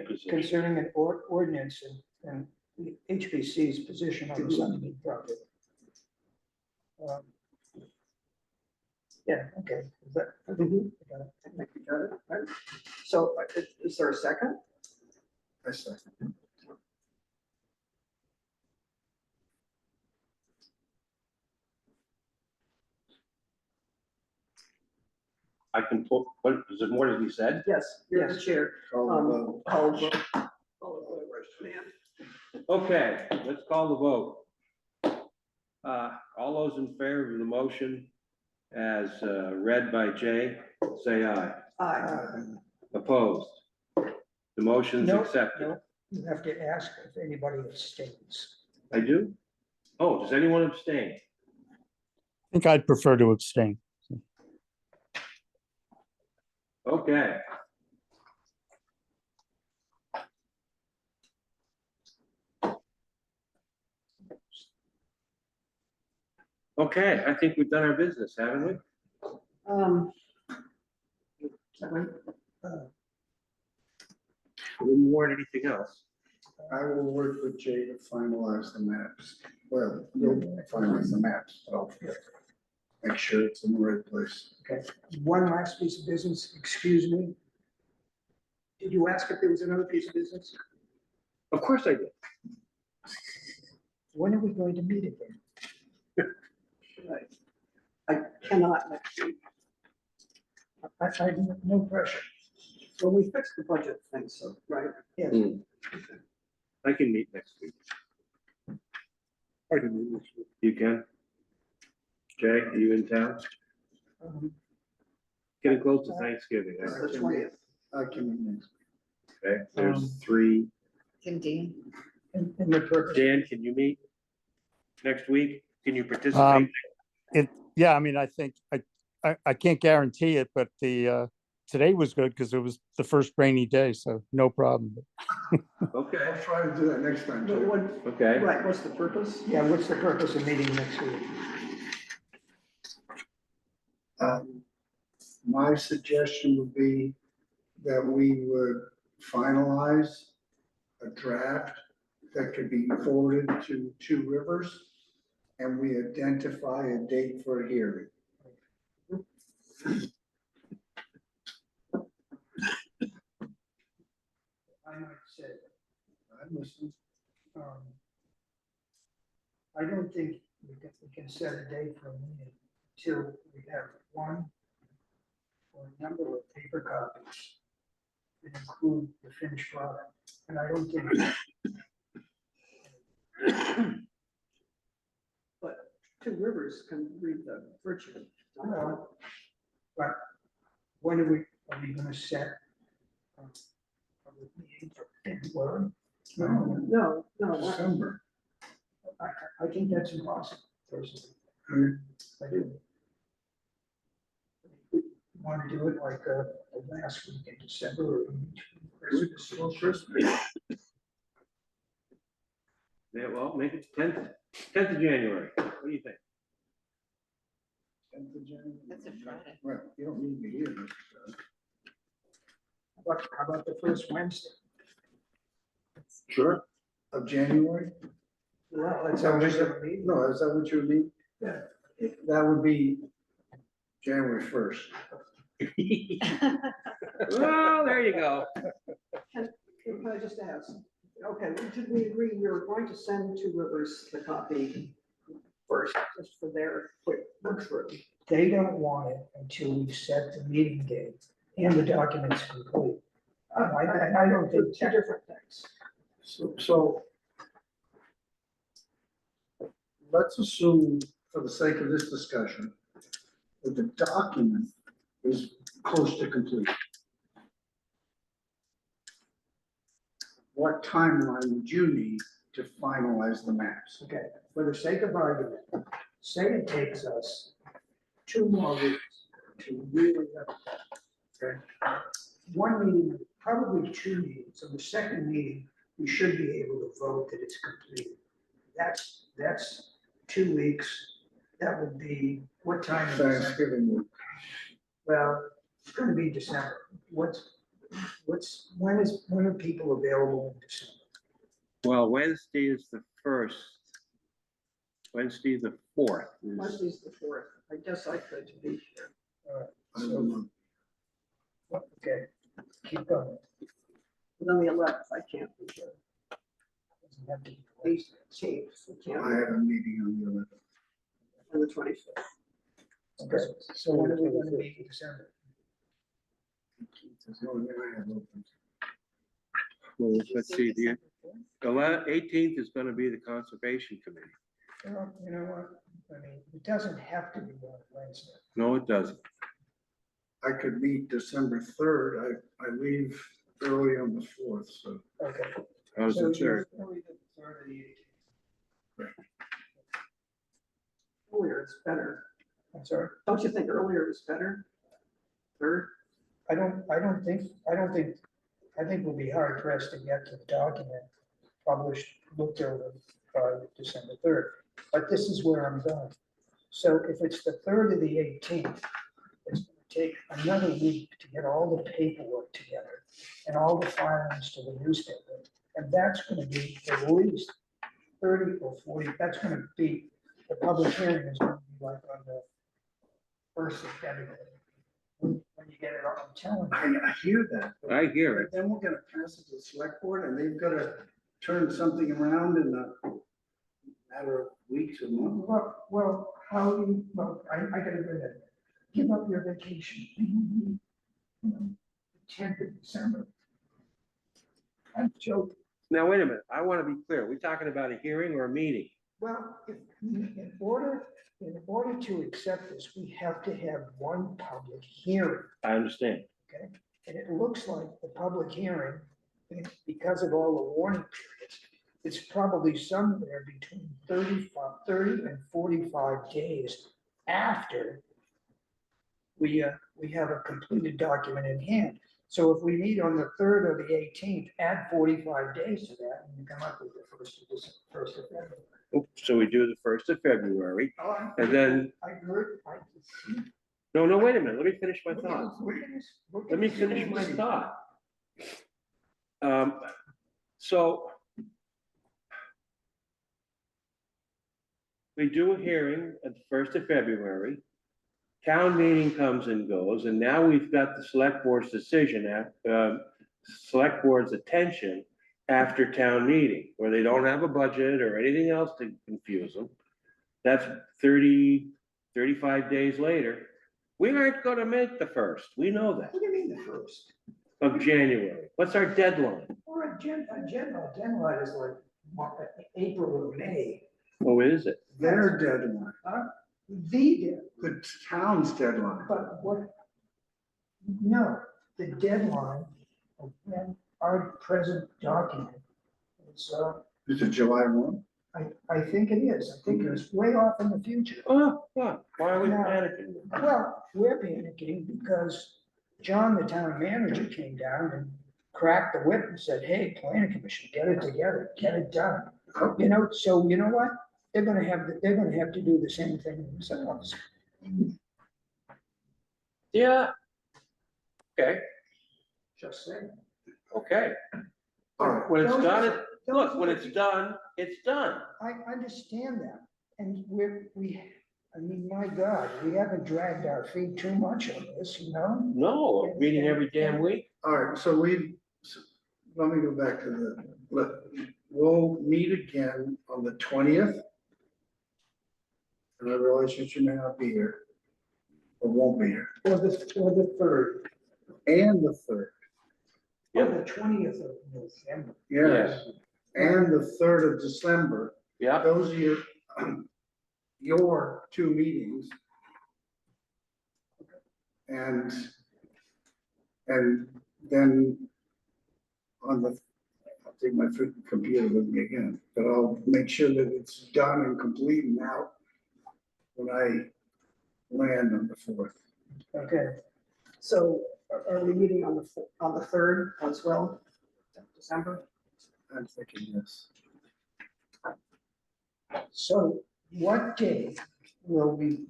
position. Concerning an ordinance and the HBC's position on the Sunnymead project. Yeah, okay. Is that- I think you got it, right? So is there a second? I second. I can put, what, is there more to be said? Yes, you're the Yes. chair. Call the vote. Call the vote. Call the vote, man. Okay, let's call the vote. All those in favor of the motion as read by Jay, say aye. Aye. Opposed? The motion's No, accepted. no, you have to ask if anybody abstains. I do? Oh, does anyone abstain? I think I'd prefer to abstain. Okay. Okay, I think we've done our business, haven't we? Is that right? We didn't warn anything else. I will work with Jay to finalize the maps. Well, you'll finalize the maps, but I'll make sure it's in the right place. Okay, one last piece of business, excuse me. Did you ask if there was another piece of business? Of course I did. When are we going to meet again? Right. I cannot next week. I no pressure. Well, we fixed the budget thing, so, right? Yes. I can meet next week. I can do this. You can? Jay, are you in town? Getting close to Thanksgiving. It's huh? the 20th. I can meet next. Okay, there's three. Can Dean? And the purpose, Dan, can you meet next week? Can you Um, participate? Yeah, I mean, I think, I can't guarantee it, but today was good because it was the first rainy day, so no problem. Okay, I'll try to do that next time, Jay. But what, okay. right, what's the purpose? yeah, what's the purpose of meeting next week? My suggestion would be that we would finalize a draft that could be forwarded to Two Rivers, and we identify a date for a hearing. I might say, I'm listening. I don't think we can set a date for a meeting till we have one or a number of paper copies that include the finished product. And I don't think, But Two Rivers can read the virtue. but when are we gonna set a meeting for February? No, not- December. I think that's impossible, personally. I do. Want to do it like the last week in December or Christmas or Christmas? Yeah, well, make it 10th of January. What do you think? 10th of January. That's a Friday. Well, you don't need me here, Mr. President. How about the first Wednesday? Sure. Of January? Well, That's our regular meeting. No, is that what you mean? Yeah. That would be January 1st. Well, there you go. Can I just ask? Okay, did we agree we were going to send Two Rivers the copy first, just for their quick look through? They don't want it until we've set the meeting date and the document's complete. I don't They're think, two different things. So let's assume, for the sake of this discussion, that the document is close to complete. What timeline would you need to finalize the maps? okay, for the sake of argument, say it takes us 2 more weeks to really, okay? One meeting, probably 2 meetings, so the second meeting, we should be able to vote that it's completed. That's 2 weeks, that would be, what time? in December? Thanksgiving week. Well, it's gonna be December, when are people available in December? Well, Wednesday is the 1st. Wednesday, the 4th. Monday's the 4th. I guess I could be here. I don't know. Okay, keep going. But on the 11th, I can't be here. Doesn't have to be late. 18th, I can't, I have a meeting on the 11th. and the 25th. Okay, so when are we gonna meet in December? That's the only thing I have open. Well, let's see, the 18th is gonna be the Conservation Committee. Well, you know what, I mean, it doesn't have to be on Wednesday. No, it doesn't. I could meet December 3rd. I leave early on the 4th, so. Okay. How's So the 3rd? early the 3rd or the 18th. Earlier is better. I'm sorry, Don't you think earlier is better? Third? I think we'll be hard pressed to get the document published, looked over by December 3rd. But this is where I'm going. So if it's the 3rd or the 18th, it's gonna take another week to get all the paperwork together and all the filings to the newspaper. And that's gonna be at least 30 or 40, that's gonna be, the public hearing is gonna be like on the 1st of February. When you get it all, I'm telling you. I hear that. but- I hear it. But then we're gonna pass it to the select board and they've gotta turn something around in a matter of weeks or months. Well, how do you, well, I gotta do that. Give up your vacation. You know, 10th of December. I'm joking. Now, wait a minute, I want to be clear. Are we talking about a hearing or a meeting? Well, in order to accept this, we have to have one public hearing, I understand. okay? And it looks like the public hearing, because of all the warning periods, it's probably somewhere between 30 and 45 days after we have a completed document in hand. So if we meet on the 3rd or the 18th, add 45 days to that, and you come up with the first of February. So we do the 1st of February, and then, I heard, I can see. no, wait a minute, let me finish my Look at thought. this, look at this, look at Let me this finish my crazy. thought. So we do a hearing at the 1st of February. Town meeting comes and goes, and now we've got the select board's decision select board's attention after town meeting, where they don't have a budget or anything else to confuse them. That's 30, 35 days later. We aren't gonna make the 1st, we know that, What do you mean the first? of January. What's our deadline? Or a deadline is like April or May. Oh, is it? Their deadline, The deadline, the town's deadline. but what? No, the deadline of when our present document is, Is it July 1? I think it is. I think it's way off in the future. Oh, what? Why are we No. panicking? Well, we're panicking because John, the town manager, came down and cracked the whip and said, hey, planning commission, get it together, get it done. You know, so you know what? They're gonna have to do the same thing themselves. Yeah. Okay, Just saying. okay. All right, When it's Those done, are- look, when it's done, it's done. I understand that, and I mean, my God, we haven't dragged our feet too much on this, you know? No, a meeting every damn week. all right, so let me go back to we'll meet again on the 20th. And I realize that you may not be here, or won't be here, Or the 3rd, and the 3rd, or the 20th of November. yes, and the 3rd of December. Yeah, Those are your 2 meetings. And then I'll take my computer with me again, but I'll make sure that it's done and complete and out when I land on the 4th. Okay, so are we meeting on the 3rd as well, December? I'm thinking yes. So what day will we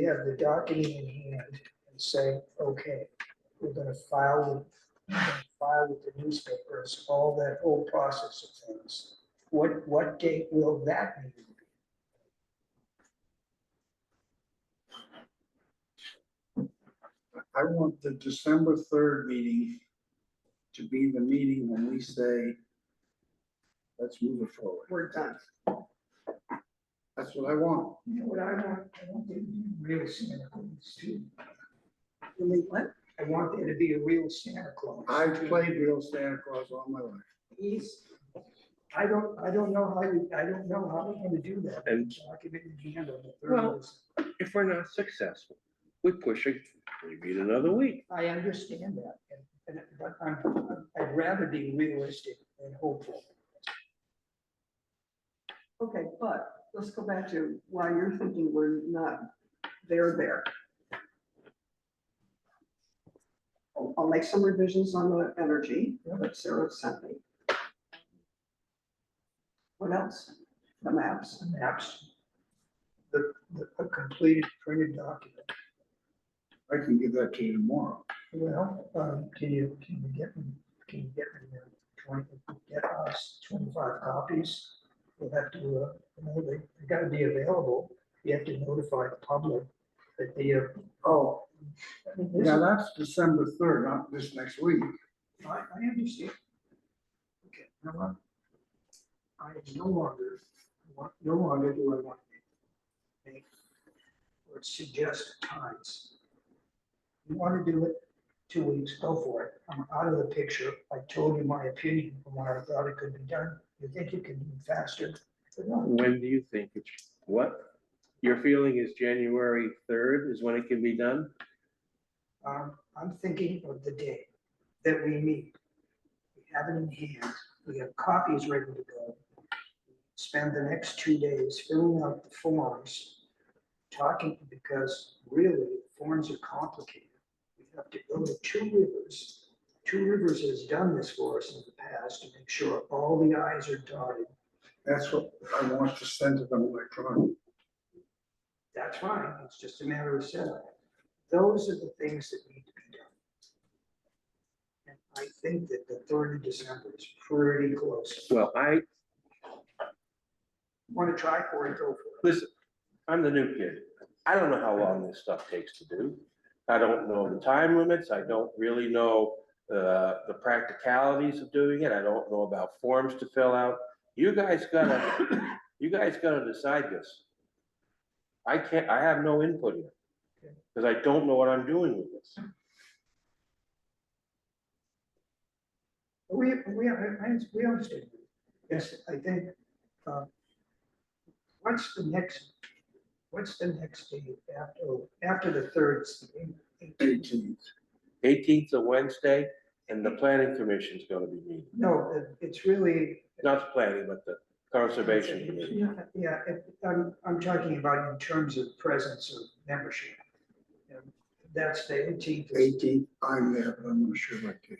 have the document in hand and say, okay, we're gonna file with the newspapers, all that whole process of things? What date will that be? I want the December 3rd meeting to be the meeting when we say, let's move it forward. We're done. That's what I want. You know what I want there to be real Santa Claus too. You mean what? I want there to be a real Santa Claus. I've played real Santa Claus all my life. He's, I don't know how we're gonna do that. And- Document in hand on the Well- 3rd. if we're not successful, we push it, we meet another week. I understand that, but I'd rather be realistic than hopeful. okay, but let's go back to why you're thinking we're not there. I'll make some revisions on the energy that Sarah sent me. What else? The maps. Maps. a completed printed document. I can give that to you tomorrow. Well, can you get me, get us 25 copies? We'll have to, they gotta be available. You have to notify the public that they are, Oh, I mean, this yeah, is, that's December 3rd, not this next week. I understand. Okay, now what? I am no longer do I want to make or suggest times. You want to do it 2 weeks, go for it. I'm out of the picture. I told you my opinion from where I thought it could be done. You think you can do faster? But no. When do you think it's, what? Your feeling is January 3rd is when it can be done? I'm thinking of the day that we meet. We have it in hand. We have copies ready to go. Spend the next 2 days filling out the forms, talking, because really, the forms are complicated. We have to go to Two Rivers. Two Rivers has done this for us in the past to make sure all the i's are dotted. That's what I want to send to them electronically. That's fine, it's just a matter of setup. Those are the things that need to be done. And I think that the 3rd of December is pretty close. Well, Want to try for it, go for it. listen, I'm the new kid. I don't know how long this stuff takes to do. I don't know the time limits. I don't really know the practicalities of doing it. I don't know about forms to fill out. You guys gotta decide this. I have no input in it, because I don't know what I'm doing with this. We understand. Yes, I think, what's the next date after the 3rd? 18th. 18th of Wednesday, and the planning commission's gonna be meeting. No, it's really. Not the planning, but the conservation committee. Yeah, I'm talking about in terms of presence of membership. And that's the 18th. 18th, I'm there, but I'm not sure what day.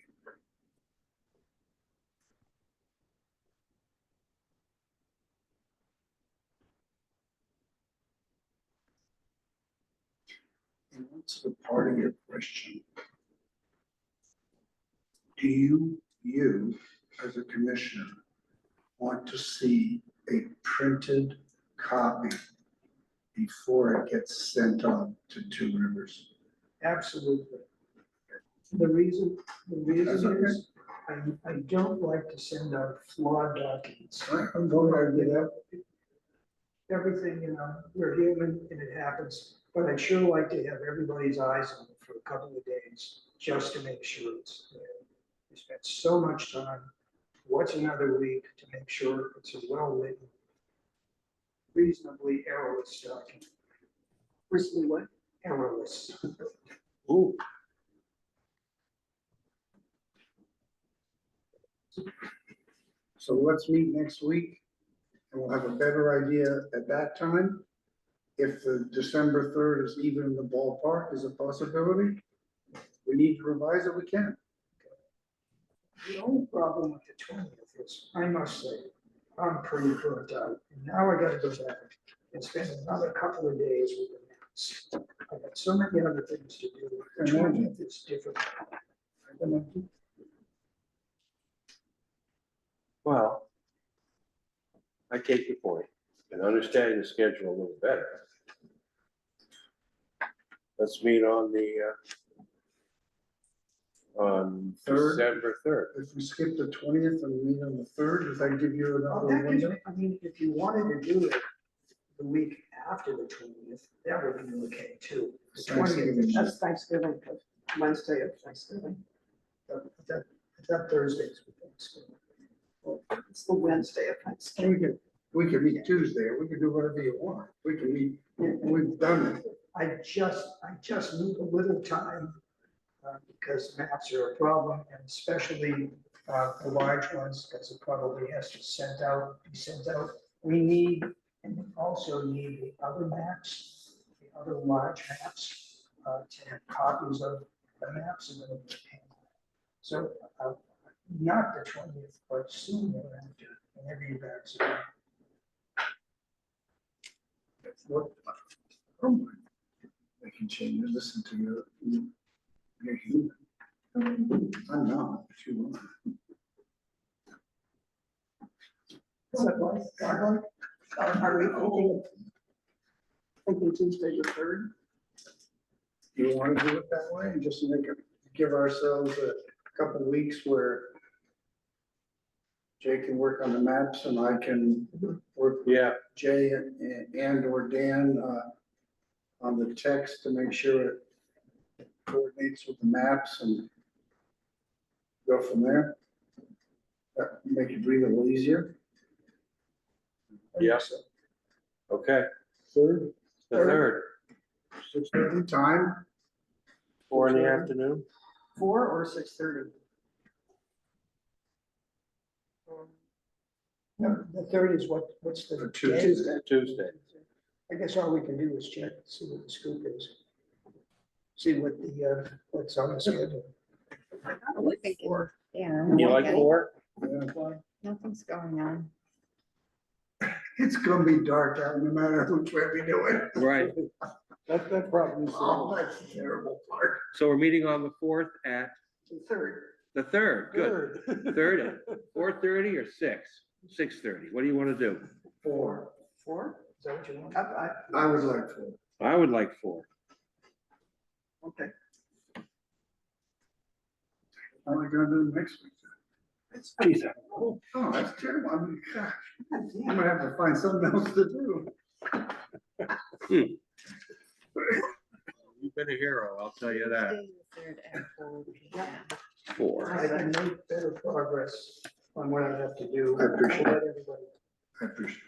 And what's the part of your question? Do you, as a commissioner, want to see a printed copy before it gets sent on to Two Rivers? Absolutely. The reason That's okay. is, I don't like to send out flawed documents. I'm going to do that. Everything, we're human and it happens, but I'd sure like to have everybody's eyes on it for a couple of days, just to make sure it's there. We spent so much time, what's another week to make sure it's a well-written, reasonably errorless document. Recently, what? Errorless. Ooh, So let's meet next week, and we'll have a better idea at that time. If the December 3rd is even in the ballpark, is a possibility. We need to revise it, we can. The only problem with the 20th is, I must say, I'm pretty burnt out. And now I gotta go back and spend another couple of days with the minutes. I've got so many other things to do. The 20th is different. well, I take your point, and understanding the schedule a little better. Let's meet on Third. December 3rd. If we skip the 20th and meet on the 3rd, does that give you Oh, another that gives window? me, I mean, if you wanted to do it the week after the 20th, that would be okay too. The 20th is That's Thanksgiving, Wednesday of Thanksgiving. I thought Thursdays were Thanksgiving. Well, it's the Wednesday of Thanksgiving. We could meet Tuesday, or we could do whatever you want. We can meet, we've done it. I just need a little time, because maps are a problem, and especially, the large ones, because it probably has to be sent out. We need, and we also need the other maps, the other large maps, to have copies of the maps and then. So, not the 20th, but soon thereafter, whenever you guys are. What? Oh my. They can change and listen to you. You're human. I'm not, but you Is that right? Are we thinking Tuesday the third? You want to do it that way and just give ourselves a couple of weeks where Jay can work on the maps and I can work with Yeah, Jay and or Dan on the text to make sure it coordinates with the maps and go from there. That make you breathe a little easier. yeah, okay, Third, the third, 6:30? Time, 4 in the afternoon. 4 or 6:30? No, the third is what's the For day? Tuesday. Tuesday. I guess all we can do is check, see what the scoop is. See what the, what's on the schedule. I think it- Yeah. You like okay. 4? Nothing's going on. it's gonna be dark out no matter which way we do it. Right, That probably is. Oh, that's the terrible part. so we're meeting on the 4th at The third. the 3rd, good. 3rd at 4:30 or 6:30, what do you want to do? 4. 4? Is that what you want? I would like 4. I would like 4. Okay. How are we gonna do next week? Geez, Oh, that's terrible. I mean, gosh, I'm gonna have to find something else to do. You've been a hero, I'll tell you that. Tuesday the 3rd at 4 p.m. 4. I can make better progress on what I have to do. I appreciate I'll let everybody. I appreciate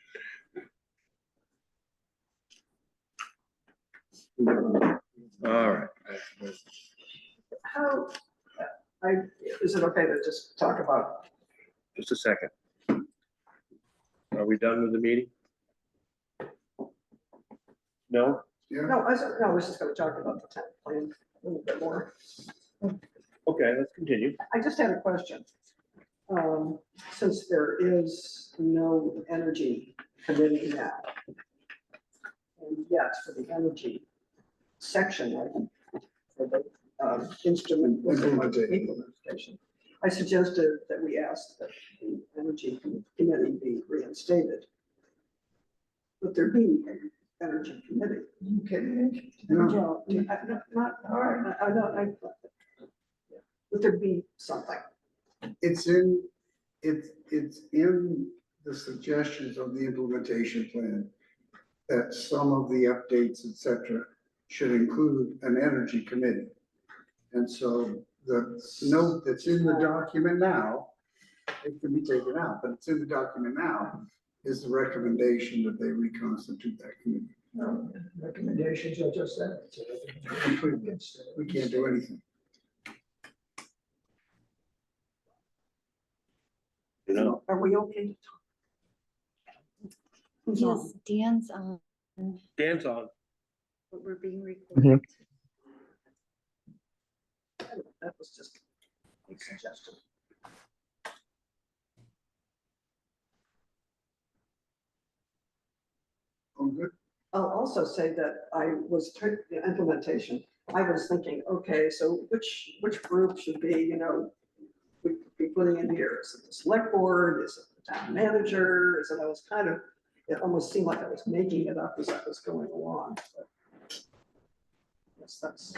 All right. How, is it okay to just talk about, Just a second. Are we done with the meeting? No? Yeah, no, I was just gonna talk about the town plan a little bit more. Okay, let's continue. I just had a question. Since there is no energy committee now, and yet for the energy section, for the instrument implementation, I suggested that we ask that the energy committee be reinstated. But there be an energy committee. You kidding me? no, Would there be something? it's in the suggestions of the implementation plan that some of the updates, et cetera, should include an energy committee. And so the note that's in the document now, it can be taken out, but it's in the document now, is the recommendation that they reconstitute that committee. No, recommendations are just that. We can't do anything. You know, Are we okay to talk? Who's on? Yes, Dan's on, Dan's on. but we're being recorded. That was just a suggestion. Oh, good. I'll also say that the implementation, I was thinking, okay, so which group should be, we could be putting in here? Is it the select board? Is it the town manager? Is it, it almost seemed like I was making it up as I was going along. But yes, that's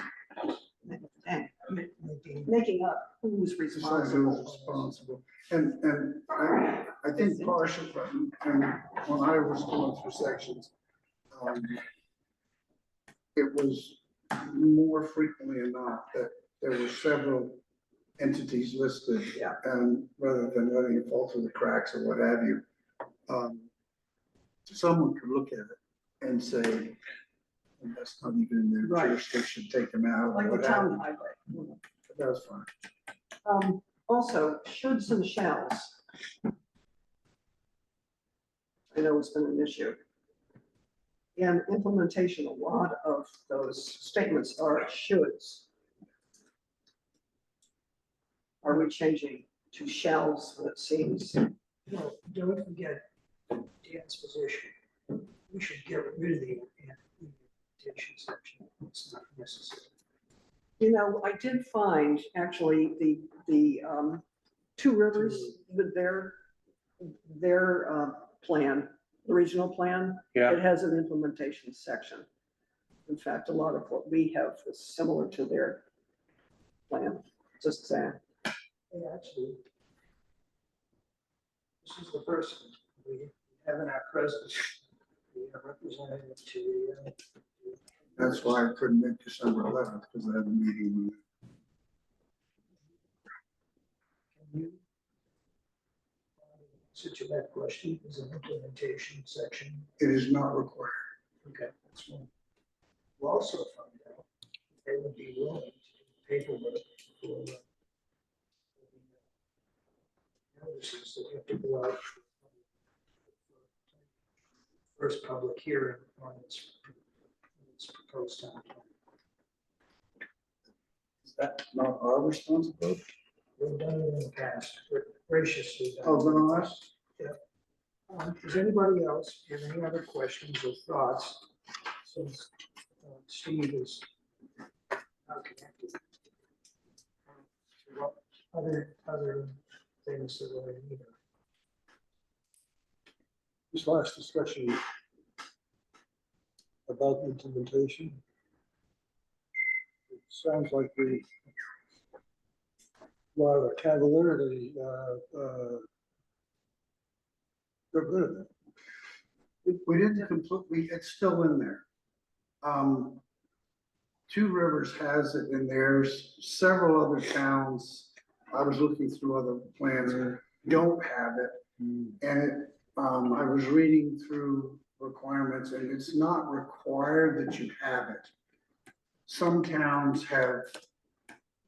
making up who's responsible. Responsible. And I think partially, and when I was going through sections, it was more frequently enough that there were several entities listed. Yeah. And rather than letting it fall through the cracks or what have you, someone could look at it and say, that's not even in their Right. jurisdiction, take them out. Like the what have town you. highway. But that was fine. Also, shoulds and shalls. I know it's been an issue. In implementation, a lot of those statements are shoulds. Are we changing to shalls when it seems? Well, don't forget Dan's position. we should get rid of the implementation section. It's not necessary. You know, I did find actually the Two Rivers, their plan, the regional plan. Yeah. It has an implementation section. In fact, a lot of what we have is similar to their plan, just saying. Hey, actually, this is the person we have in our presence. We have representative to That's why I couldn't make December 11th, because I had a meeting. can you answer to that question? Is an implementation section? It is not required. Okay, that's one. We'll also find out if they would be willing to do paperwork for notices that have to go out for first public hearing on its proposed town plan. Is that not our responsibility? We've done it in the past, graciously done. Oh, then us? Does anybody else have any other questions or thoughts since Steve is not connected? What other things that we're in need of? This last discussion about implementation. It sounds like we, a lot of cavalierly, got rid of it. We didn't completely, it's still in there. Two Rivers has it in theirs. Several other towns, I was looking through other plans, don't have it. And it, I was reading through requirements, and it's not required that you have it. Some towns have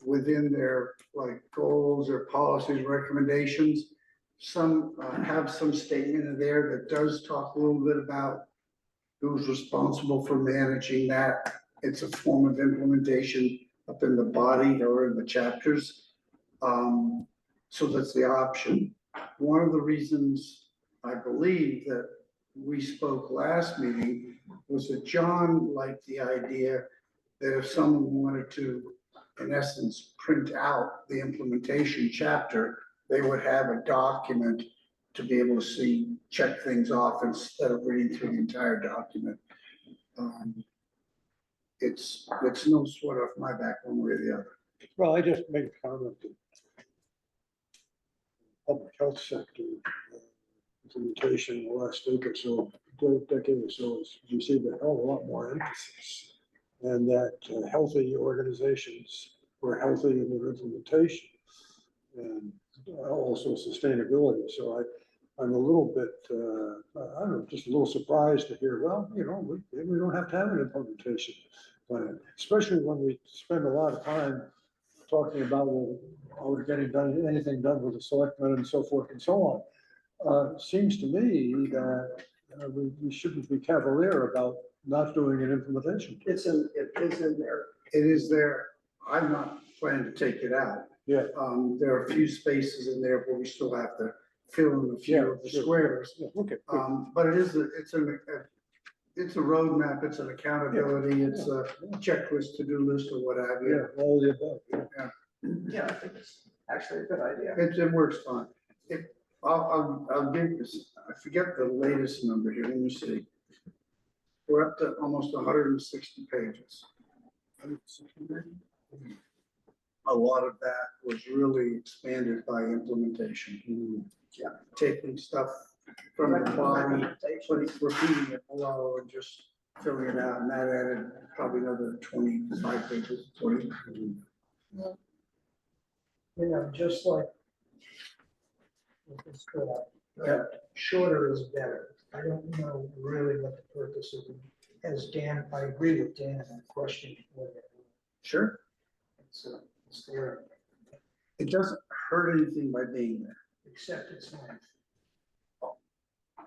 within their like goals or policies, recommendations, some have some statement in there that does talk a little bit about who's responsible for managing that. It's a form of implementation up in the body or in the chapters. So that's the option. One of the reasons I believe that we spoke last meeting was that John liked the idea that if someone wanted to, in essence, print out the implementation chapter, they would have a document to be able to see, check things off instead of reading through the entire document. It's no sweat off my back one way or the other. Well, I just make a comment that public health sector implementation in the last decade or so has received a hell of a lot more emphasis. And that healthy organizations were healthy in their implementation and also sustainability. So I'm a little bit, I don't know, just a little surprised to hear, well, you know, we don't have to have an implementation plan, especially when we spend a lot of time talking about, well, are we getting done, anything done with the selectmen and so forth and so on. Seems to me that we shouldn't be cavalier about not doing an implementation. It is in there. It is there. I'm not planning to take it out. Yeah. There are a few spaces in there where we still have to fill in a few of the sure. squares. Yeah, okay. Good. But it is, it's a roadmap, it's an accountability, it's a checklist, to-do list or what have you. Yeah, all the above. Yeah. Yeah, I think it's actually a good idea. It works fine. I'll give this, I forget the latest number here, let me see. We're up to almost 160 pages. A lot of that was really expanded by implementation. Yeah, taking stuff from the body, repeating it below and just filling it out, and that added probably another 25 pages, 20. You know, just like with this draft, shorter is better. I don't know really what the purpose of it, as Dan, I agree with Dan on that question. Sure. It's there, It doesn't hurt anything by being there. except it's length.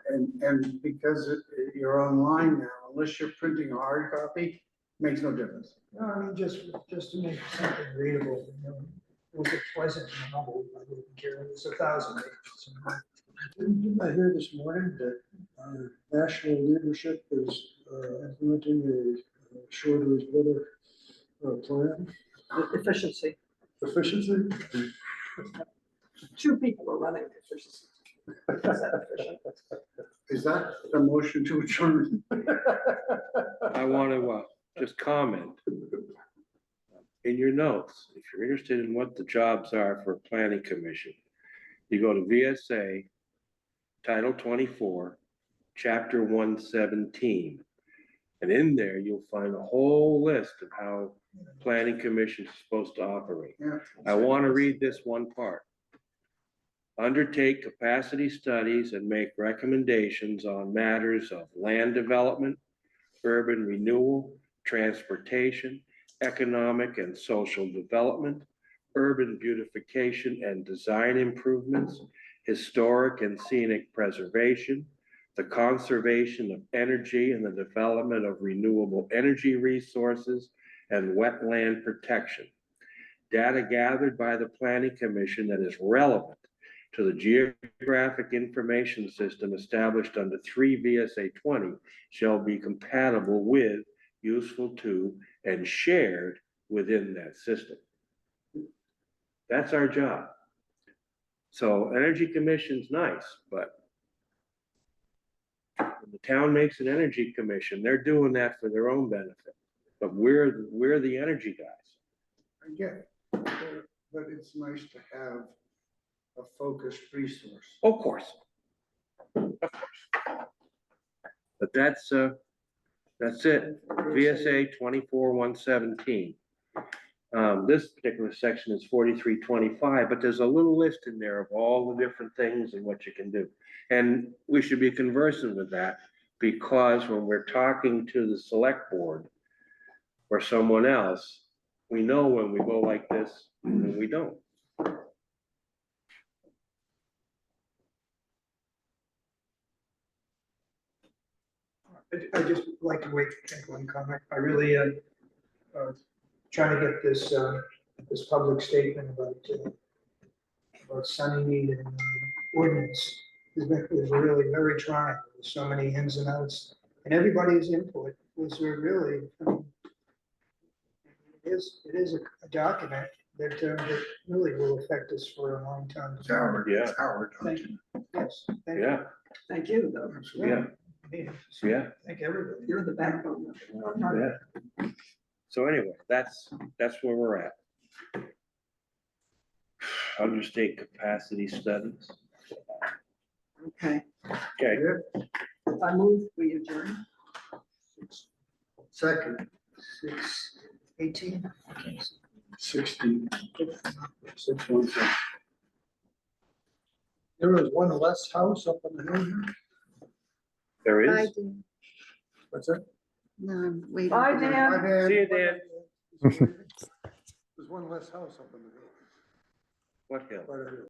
And because you're online now, unless you're printing a hard copy, makes no difference. No, I mean, just to make something readable, you know, was it pleasant and novel, I wouldn't care, it was 1,000 pages. Didn't I hear this morning that national leadership is implementing a shorter is better plan? Efficiency. Efficiency? Two people are running the efficiency. Is that efficient? Is that the motion to adjourn? I want to just comment. In your notes, if you're interested in what the jobs are for a planning commission, you go to VSA, Title 24, Chapter 117. And in there, you'll find a whole list of how planning commission is supposed to operate. Yeah. I want to read this one part. Undertake capacity studies and make recommendations on matters of land development, urban renewal, transportation, economic and social development, urban beautification and design improvements, historic and scenic preservation, the conservation of energy and the development of renewable energy resources, and wetland protection. Data gathered by the Planning Commission that is relevant to the geographic information system established under 3 VSA 20 shall be compatible with, useful to, and shared within that system. That's our job. So Energy Commission's nice, but when the town makes an energy commission, they're doing that for their own benefit. But we're the energy guys. I get it, but it's nice to have a focused resource. Of course. Of course. But that's it. VSA 24-117. This particular section is 4325, but there's a little list in there of all the different things and what you can do. And we should be conversant with that, because when we're talking to the select board or someone else, we know when we go like this and when we don't. I just like to make one comment. I really, trying to get this, this public statement about Sunnymead and ordinance is really very trying. There's so many ins and outs, and everybody's input was really, I mean, it is a document that really will affect us for a long time. It's our, Yeah. it's our Thank you. Yes, thank you. Yeah, Thank you, though. yeah, yeah, Thank everybody. You're the backbone of it. yeah. So anyway, that's where we're at. Understate capacity studies. Okay, Okay, I move, we adjourn. second. 6:18. 60, 617. There was one less house up on the hill here. there Bye, is. Dan. What's that? No, I'm waiting. Bye, for them. Dan. Hi, Dan. See you, Dan. There's one less house up on the hill. What hill? Right over here.